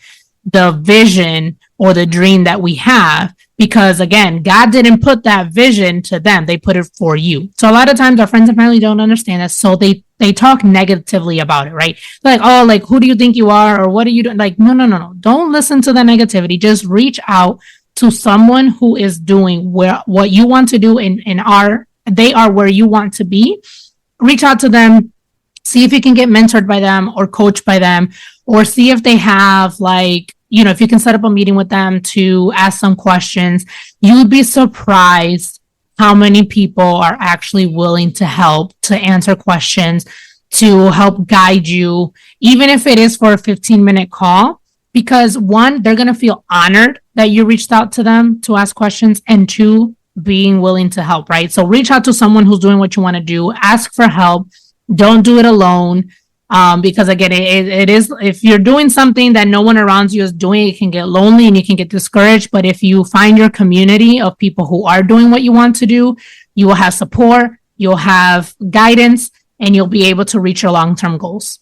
the vision or the dream that we have, because again, God didn't put that vision to them. They put it for you. So a lot of times our friends and family don't understand that. So they talk negatively about it, right? Like, oh, like, who do you think you are? Or what are you doing? Like, no. Don't listen to the negativity. Just reach out to someone who is doing what you want to do they are where you want to be. Reach out to them, see if you can get mentored by them or coached by them, or see if they have like, if you can set up a meeting with them to ask some questions. You'd be surprised how many people are actually willing to help, to answer questions, to help guide you, even if it is for a 15-minute call, because one, they're going to feel honored that you reached out to them to ask questions, and two, being willing to help, right? So reach out to someone who's doing what you want to do, ask for help, don't do it alone. Because again, it is, if you're doing something that no one around you is doing, it can get lonely and you can get discouraged. But if you find your community of people who are doing what you want to do, you will have support, you'll have guidance, and you'll be able to reach your long-term goals.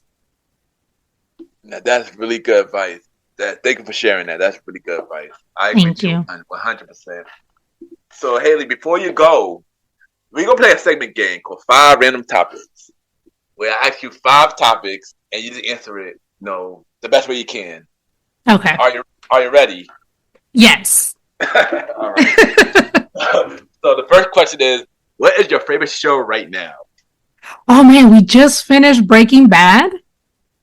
Now, that's really good advice. Thank you for sharing that. That's really good advice. I agree Thank you. 100%. So, Haley, before you go, we're going to play a segment game called 5 Random Topics, where I ask you 5 topics and you just answer it, the best way you can. Okay. Are you ready? Yes. All right. So the first question is, what is your favorite show right now? Oh man, we just finished Breaking Bad,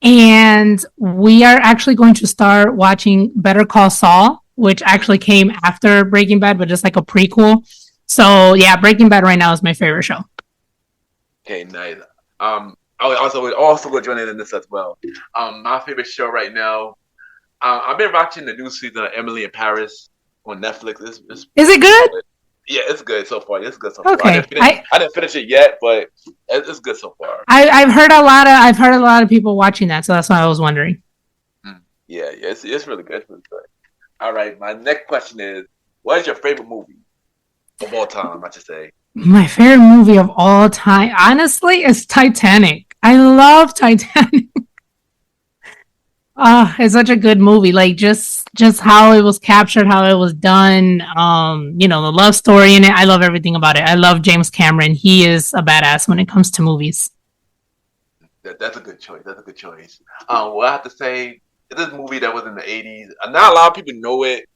and we are actually going to start watching Better Call Saul, which actually came after Breaking Bad, but just like a prequel. So yeah, Breaking Bad right now is my favorite show. Okay, nice. I would also go join in this as well. My favorite show right now, I've been watching the new season of Emily in Paris on Netflix. Is it good? Yeah, it's good so far. It's good so far. Okay. I didn't finish it yet, but it's good so far. I've heard a lot of people watching that, so that's why I was wondering. Yeah, it's really good. It's really good. All right, my next question is, what is your favorite movie of all time? I should say. My favorite movie of all time, honestly, is Titanic. I love Titanic. It's such a good movie. Like just how it was captured, how it was done. The love story in it. I love everything about it. I love James Cameron. He is a badass when it comes to movies. That's a good choice. Well, I have to say, this movie that was in the 80s. Not a lot of people know it,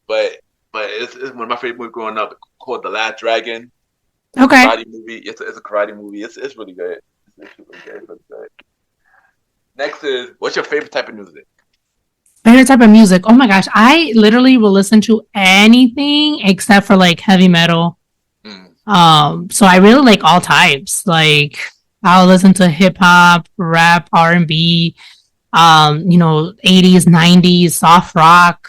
but it's one of my favorite movies growing up, called The Last Dragon. Okay. Karate movie. It's a karate movie. It's really good. It's really good. Next is, what's your favorite type of music? Favorite type of music? Oh my gosh, I literally will listen to anything except for like heavy metal. So I really like all types. Like I'll listen to hip hop, rap, R&B, 80s, 90s, soft rock.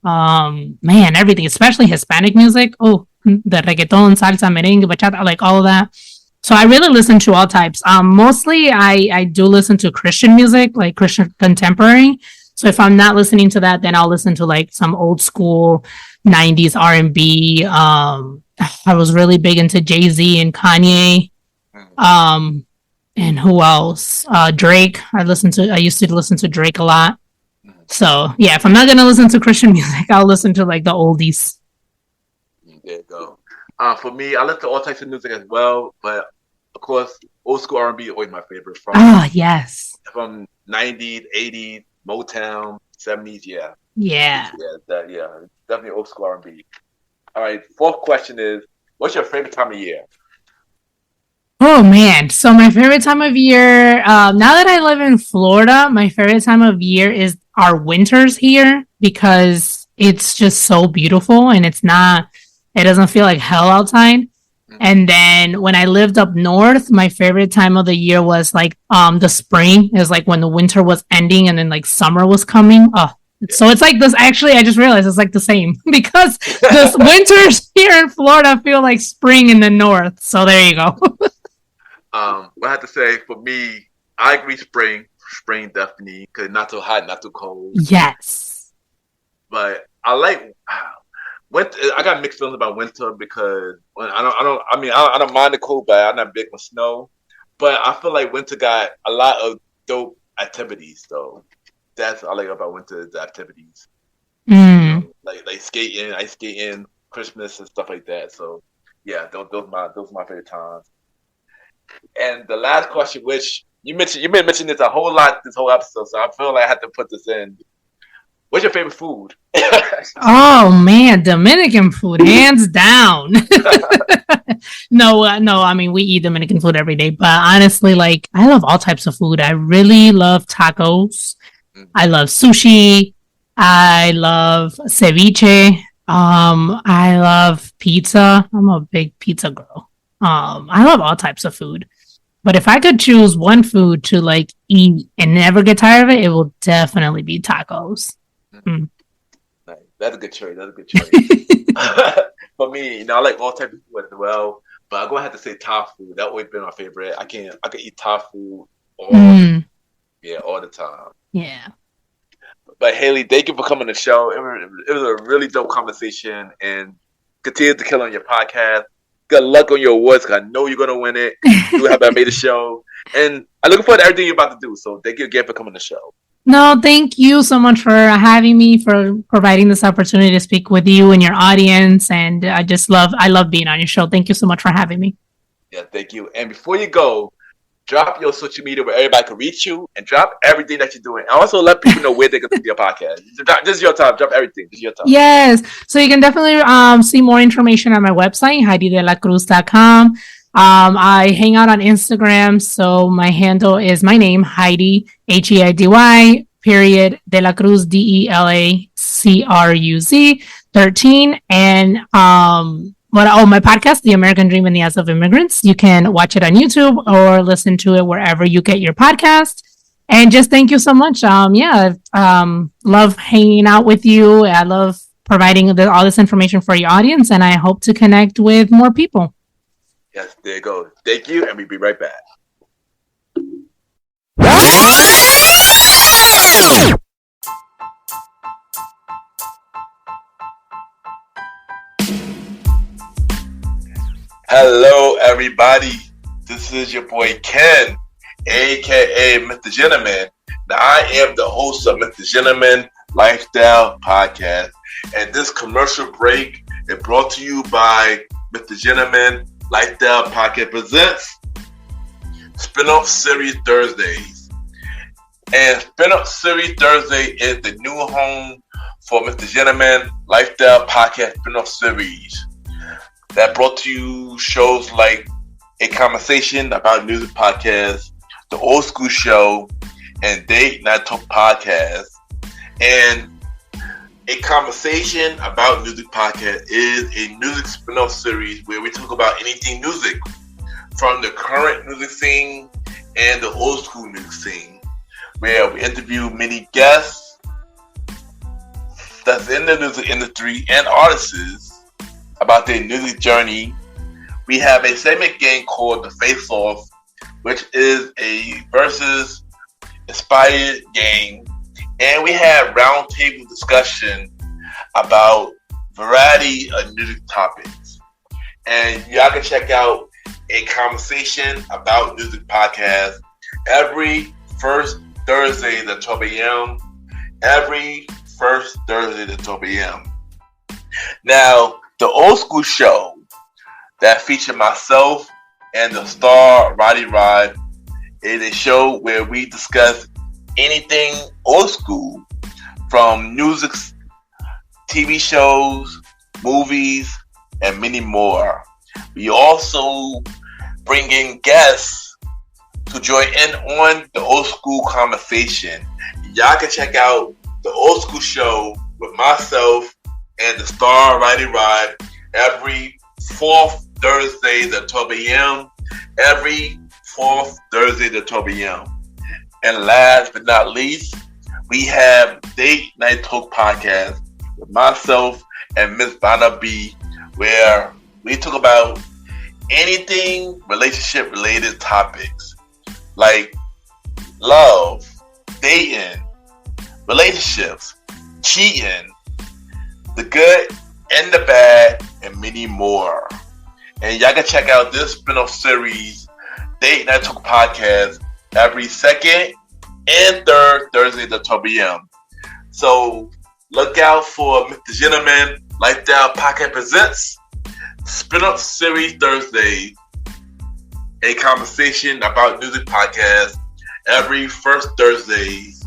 Man, everything, especially Hispanic music. Oh, the reggaeton, salsa, merengue, bachata, like all of that. So I really listen to all types. Mostly I do listen to Christian music, like Christian contemporary. So if I'm not listening to that, then I'll listen to like some old school 90s R&B. I was really big into Jay-Z and Kanye. And who else? Drake. I used to listen to Drake a lot. So yeah, if I'm not gonna listen to Christian music, I'll listen to like the oldies. There you go. For me, I listen to all types of music as well, but of course, old school R&B is always my favorite. Yes. From 90s, 80s, Motown, 70s, yeah. Yeah. Definitely old school R&B. All right, fourth question is, what's your favorite time of year? Oh man, so my favorite time of year, now that I live in Florida, my favorite time of year is our winters here, because it's just so beautiful and it's not It doesn't feel like hell outside. And then when I lived up north, my favorite time of the year was like the spring. It was like when the winter was ending and then like summer was coming. Oh, so it's like this. Actually, I just realized it's like the same because the winters here in Florida feel like spring in the north. So there you go. I have to say, for me, I agree. Spring definitely, because not too hot, not too cold. Yes. But I like winter. I got mixed feelings about winter because I don't mind the cold, but I'm not big on snow. But I feel like winter got a lot of dope activities, though. That's what I like about winter, the activities. Like skating, ice skating, Christmas and stuff like that. So yeah, those are my favorite times. And the last question, which you been mentioning this a whole lot this whole episode, so I feel like I have to put this in. What's your favorite food? Oh man, Dominican food, hands down. No, I mean we eat Dominican food every day, but honestly, like I love all types of food. I really love tacos. I love sushi. I love ceviche. I love pizza. I'm a big pizza girl. I love all types of food. But if I could choose one food to like eat and never get tired of it, it will definitely be tacos. Nice. That's a good choice. For me, I like all types of food as well. But I'm gonna have to say Thai food. That's always been my favorite. I can eat Thai food all the time. Yeah. But Haley, thank you for coming to the show. It was a really dope conversation, and continue to kill on your podcast. Good luck on your awards, because I know you're gonna win it. You have made a show, and I'm looking forward to everything you're about to do. So thank you again for coming to the show. No, thank you so much for having me, for providing this opportunity to speak with you and your audience. And I love being on your show. Thank you so much for having me. Yeah, thank you. And before you go, drop your social media where everybody can reach you, and drop everything that you're doing. And also let people know where they can see your podcast. This is your time. Drop everything. This is your time. Yes. So you can definitely see more information on my website, HeidyDelaCruz.com. I hang out on Instagram, so my handle is my name, Heidy, Heidy, period, De La Cruz, DELACRUZ 13. And my podcast, The American Dream and the Eyes of Immigrants. You can watch it on YouTube or listen to it wherever you get your podcast. And just thank you so much. Love hanging out with you. I love providing all this information for your audience, and I hope to connect with more people. Yes, there you go. Thank you, and we'll be right back. Hello, everybody. This is your boy Ken, aka Mr. Gentleman. Now, I am the host of Mr. Gentleman Lifestyle Podcast, and this commercial break is brought to you by Mr. Gentleman Lifestyle Podcast presents Spin-off Series Thursdays. And Spin-off Series Thursday is the new home for Mr. Gentleman Lifestyle Podcast Spin-off Series. That brought to you shows like A Conversation About Music Podcast, The Old School Show, and Date Night Talk Podcast. And A Conversation About Music Podcast is a music spin-off series where we talk about anything music, from the current music scene and the old school music scene, where we interview many guests that's in the music industry and artists about their music journey. We have a segment game called The Face Off, which is a versus inspired game. And we have roundtable discussion about variety of music topics. And y'all can check out A Conversation About Music Podcast every first Thursday at 12 a.m. Every first Thursday at 12 a.m. Now, the Old School Show that features myself and the star Roddy Rod is a show where we discuss anything old school, from music, TV shows, movies, and many more. We also bring in guests to join in on the old school conversation. Y'all can check out the Old School Show with myself and the star Roddy Rod every fourth Thursday at 12 a.m. Every fourth Thursday at 12 a.m. And last but not least, we have Date Night Talk Podcast with myself and Miss Vanna B, where we talk about anything relationship related topics like love, dating, relationships, cheating, the good and the bad, and many more. And y'all can check out this spin-off series, Date Night Talk Podcast, every second and third Thursday at 12 p.m. So look out for Mr. Gentleman Lifestyle Podcast Presents Spin-off Series Thursday, a conversation about music podcast every first Thursdays.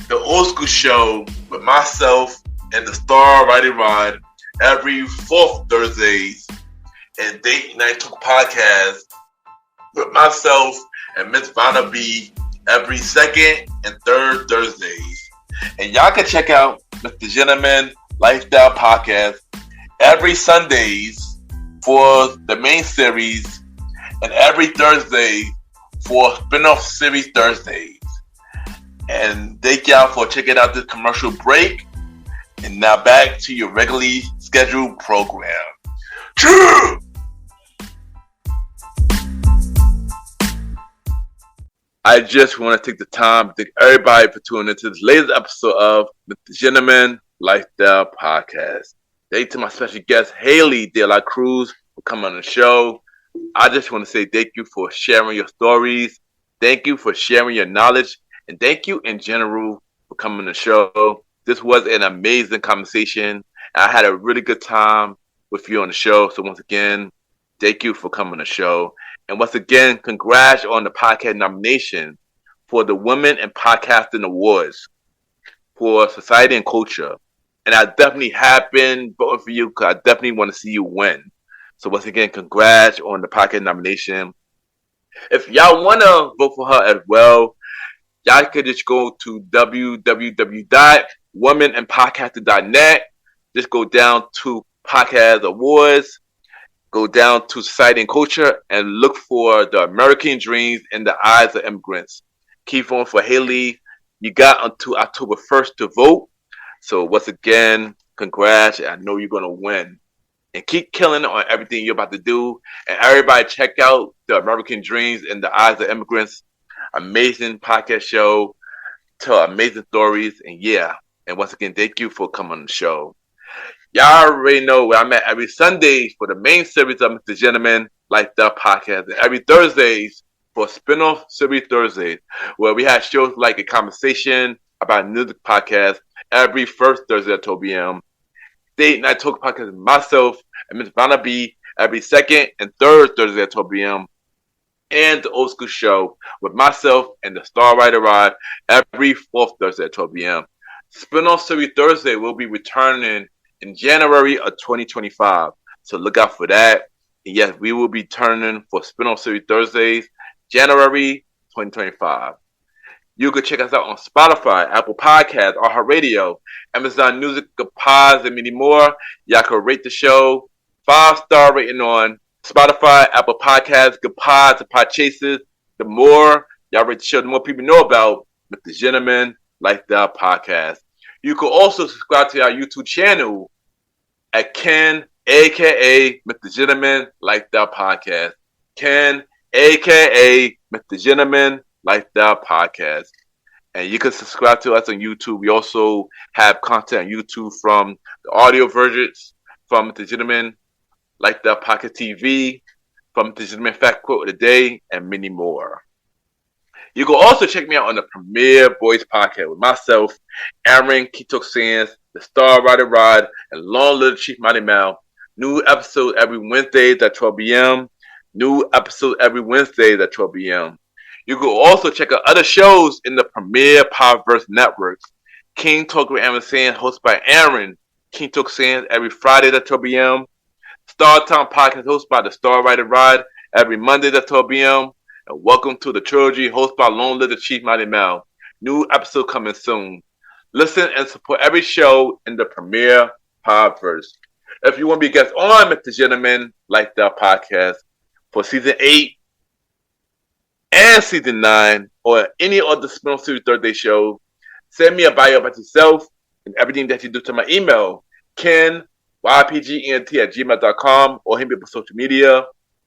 The Old School Show with myself and the Star Riding Rod every fourth Thursdays, and Date Night Talk Podcast with myself and Miss Vanna B every second and third Thursdays. And y'all can check out Mr. Gentleman Lifestyle Podcast every Sundays for the main series and every Thursday for spin-off series Thursdays. And thank y'all for checking out this commercial break. And now back to your regularly scheduled program. True! I just want to take the time to thank everybody for tuning into this latest episode of the Gentleman Lifestyle Podcast. Thank you to my special guest, Heidy de la Cruz, for coming on the show. I just want to say thank you for sharing your stories. Thank you for sharing your knowledge. And thank you in general for coming on the show. This was an amazing conversation. I had a really good time with you on the show. So once again, thank you for coming on the show. And once again, congrats on the podcast nomination for the Women in Podcasting Awards for Society and Culture. And I definitely have been voting for you because I definitely want to see you win. So once again, congrats on the podcast nomination. If y'all want to vote for her as well, y'all could just go to www.womenandpodcasting.net. Just go down to Podcast Awards, go down to Society and Culture, and look for the American Dreams in the Eyes of Immigrants. Keep voting for Heidy. You got until October 1st to vote. So once again, congrats. I know you're going to win. And keep killing on everything you're about to do. And everybody check out the American Dreams in the Eyes of Immigrants. Amazing podcast show. Tell amazing stories. And yeah. And once again, thank you for coming on the show. Y'all already know where I'm at every Sunday for the main series of Mr. Gentleman Lifestyle Podcast. And every Thursdays for spin-off series Thursdays, where we have shows like a conversation about music podcast every first Thursday at 12 p.m. Date Night Talk Podcast with myself and Miss Vanna B every second and third Thursday at 12 p.m. And the Old School Show with myself and the Star Rider Rod every fourth Thursday at 12 p.m. Spin-off series Thursday will be returning in January of 2025. So look out for that. And yes, we will be turning for spin-off series Thursdays, January 2025. You can check us out on Spotify, Apple Podcasts, iHeartRadio, Amazon Music, Pods, and many more. Y'all can rate the show 5-star rating on Spotify, Apple Podcasts, Good Pods, and Podchasers. The more y'all rate the show, the more people know about Mr. Gentleman Lifestyle Podcast. You can also subscribe to our YouTube channel at Ken, a.k.a. Mr. Gentleman Lifestyle Podcast. Ken, a.k.a. Mr. Gentleman Lifestyle Podcast. And you can subscribe to us on YouTube. We also have content on YouTube from the audio versions from Mr. Gentleman Lifestyle Podcast TV, from Mr. Gentleman Fact Quote of the Day, and many more. You can also check me out on the Premier Boys Podcast with myself, Aaron Kitok Sands, the Star Rider Rod, and Long Little Chief Mighty Mal. New episode every Wednesday at 12 p.m. New episode every Wednesday at 12 p.m. You can also check out other shows in the Premier Powerverse Networks. King Talk with Aaron Sands, hosted by Aaron. King Talk Sands every Friday at 12 p.m. Star Town Podcast, hosted by the Star Rider Rod, every Monday at 12 p.m. And welcome to the trilogy, hosted by Long Little Chief Mighty Mal. New episode coming soon. Listen and support every show in the Premier pod first. If you want to be a guest on Mr. Gentleman Lifestyle Podcast for season 8 and season 9 or any other spin-off series Thursday show, send me a bio about yourself and everything that you do to my email, ken@gmail.com, or hit me up on social media,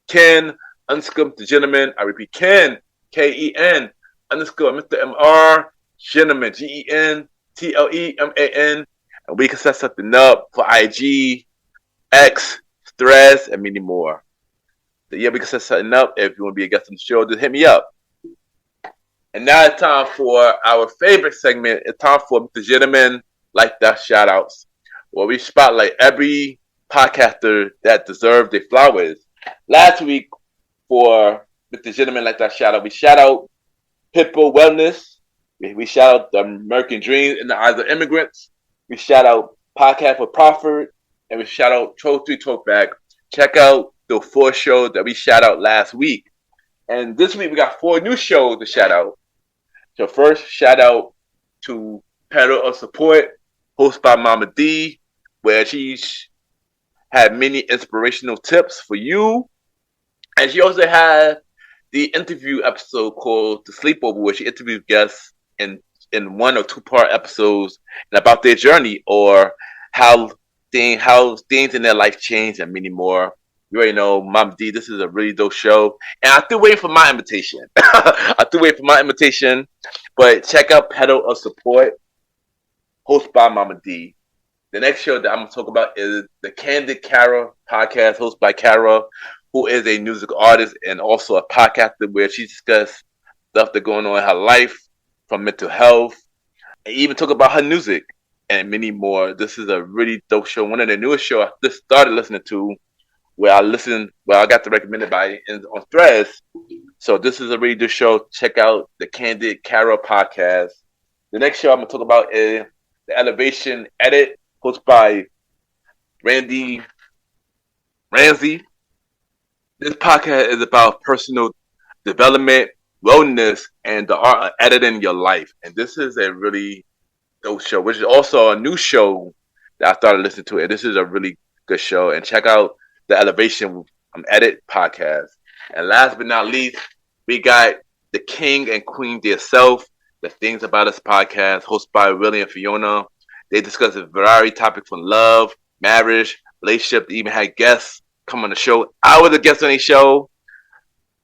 Ken_Mr. Gentleman. I repeat, Ken, KEN _Mr. MR Gentleman, GENTLEMAN, and we can set something up for IG, X, Threads, and many more. So yeah, we can set something up. If you want to be a guest on the show, just hit me up. And now it's time for our favorite segment. It's time for Mr. Gentleman Like That Shoutouts, where we spotlight every podcaster that deserves their flowers. Last week, for Mr. Gentleman Like That Shoutout, we shout out Pitbull Wellness. We shout out the American Dream in the Eyes of Immigrants. We shout out Podcast for Profit, and we shout out Troll 3 Talkback. Check out the 4 shows that we shout out last week. And this week we got 4 new shows to shout out. So first, shout out to Pedal of Support, hosted by Mama D, where she's had many inspirational tips for you. And she also had the interview episode called The Sleepover, where she interviewed guests in 1 or 2 part episodes and about their journey or how things in their life change and many more. You already know, Mom D, this is a really dope show. And I'm still waiting for my invitation. But check out Pedal of Support, hosted by Mama D. The next show that I'm going to talk about is the Candid Kara podcast, hosted by Kara, who is a music artist and also a podcaster where she discusses stuff that's going on in her life, from mental health, and even talk about her music and many more. This is a really dope show. One of the newest shows I just started listening to, where I got recommended by on Threads. So this is a really good show. Check out the Candid Kara podcast. The next show I'm going to talk about is the Elevation Edit, hosted by Randy Ramsey. This podcast is about personal development, wellness, and the art of editing your life. And this is a really dope show, which is also a new show that I started listening to. And this is a really good show. And check out the Elevation Edit podcast. And last but not least, we got the King and Queen themselves, the Things About Us podcast, hosted by Willie and Fiona. They discuss a variety of topics from love, marriage, relationship. They even had guests come on the show. I was a guest on the show.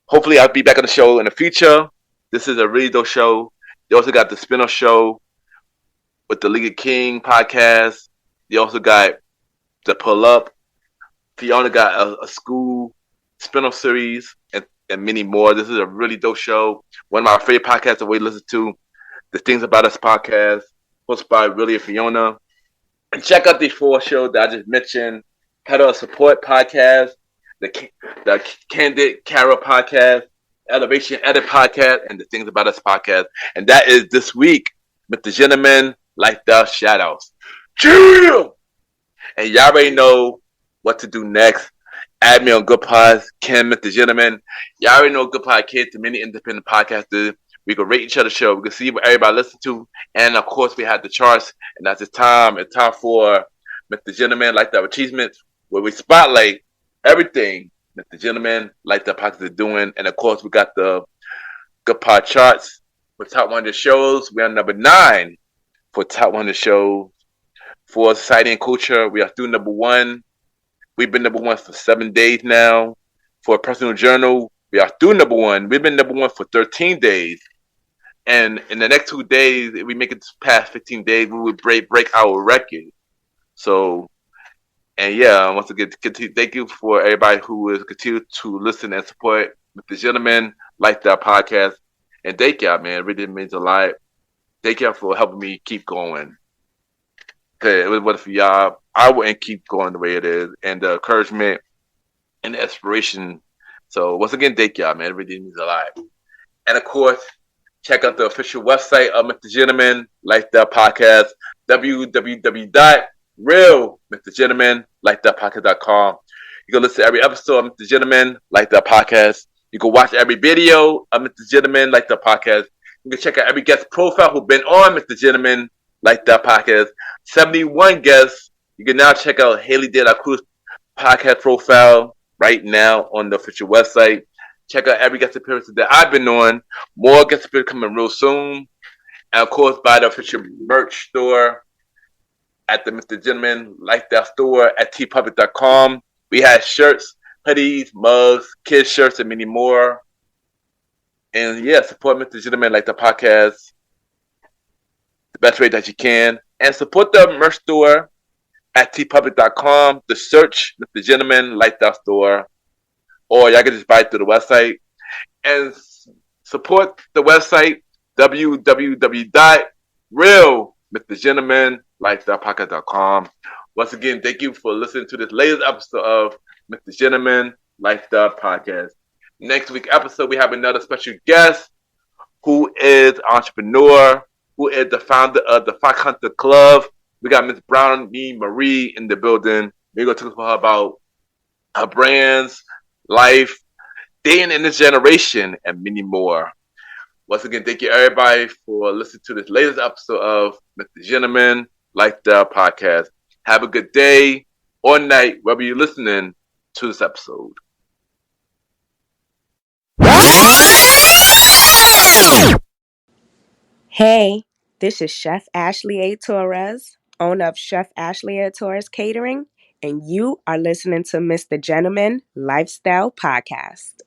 Hopefully, I'll be back on the show in the future. This is a really dope show. They also got the spin-off show with the League of King podcast. They also got the Pull Up. Fiona got a school spin-off series and many more. This is a really dope show. One of my favorite podcasts that we listen to, the Things About Us podcast, hosted by Willie and Fiona. And check out these 4 shows that I just mentioned. Pedal Support podcast, the Candid Kara podcast, Elevation Edit podcast, and the Things About Us podcast. And that is this week, Mr. Gentleman Like the Shoutouts. Chill! And y'all already know what to do next. Add me on Good Pods, Ken, Mr. Gentleman. Y'all already know Good Pod Kids, the many independent podcasters. We can rate each other's show. We can see what everybody listens to. And of course, we have the charts. And that's it's time. It's time for Mr. Gentleman Like the Achievements, where we spotlight everything that the Gentleman Like the podcast is doing. And of course, we got the Good Pod charts for Top 100 shows. We're on number 9 for Top 100 shows. For Society and Culture, we are through number 1. We've been number 1 for 7 days now. For Personal Journal, we are through number 1. We've been number 1 for 13 days. And in the next 2 days, if we make it past 15 days, we will break our record. So, and yeah, once again, thank you for everybody who is continue to listen and support Mr. Gentleman Like That podcast. And thank y'all, man. It really means a lot. Thank y'all for helping me keep going. Because it was what for y'all, I wouldn't keep going the way it is. And the encouragement and the inspiration. So once again, thank y'all, man. It really means a lot. And of course, check out the official website of Mr. Gentleman Like That podcast, www.realmrgentlemanlikethatpodcast.com. You can listen to every episode of Mr. Gentleman Like That podcast. You can watch every video of Mr. Gentleman Like That podcast. You can check out every guest profile who's been on Mr. Gentleman Like That podcast. 71 guests You can now check out Haley Cruz podcast profile right now on the official website. Check out every guest appearance that I've been on. More guest appearances coming real soon. And of course, buy the official merch store at the Mr. Gentleman Lifestyle store at tpublic.com. We have shirts, hoodies, mugs, kids shirts, and many more. And yeah, support Mr. Gentleman Like the Podcast the best way that you can. And support the merch store at tpublic.com. The search Mr. Gentleman Lifestyle store. Or y'all can just buy it through the website. And support the website www.realmrgentlemanlifestylepodcast.com. Once again, thank you for listening to this latest episode of Mr. Gentleman Lifestyle Podcast. Next week's episode, we have another special guest who is an entrepreneur, who is the founder of the Fox Hunter Club. We got Miss Brownie Marie in the building. We're going to talk to her about her brands, life, dating in this generation, and many more. Once again, thank you everybody for listening to this latest episode of Mr. Gentleman Lifestyle Podcast. Have a good day or night, wherever you're listening to this episode. Hey, this is Chef Ashley A. Torres, owner of Chef Ashley A. Torres Catering, and you are listening to Mr. Gentleman Lifestyle Podcast.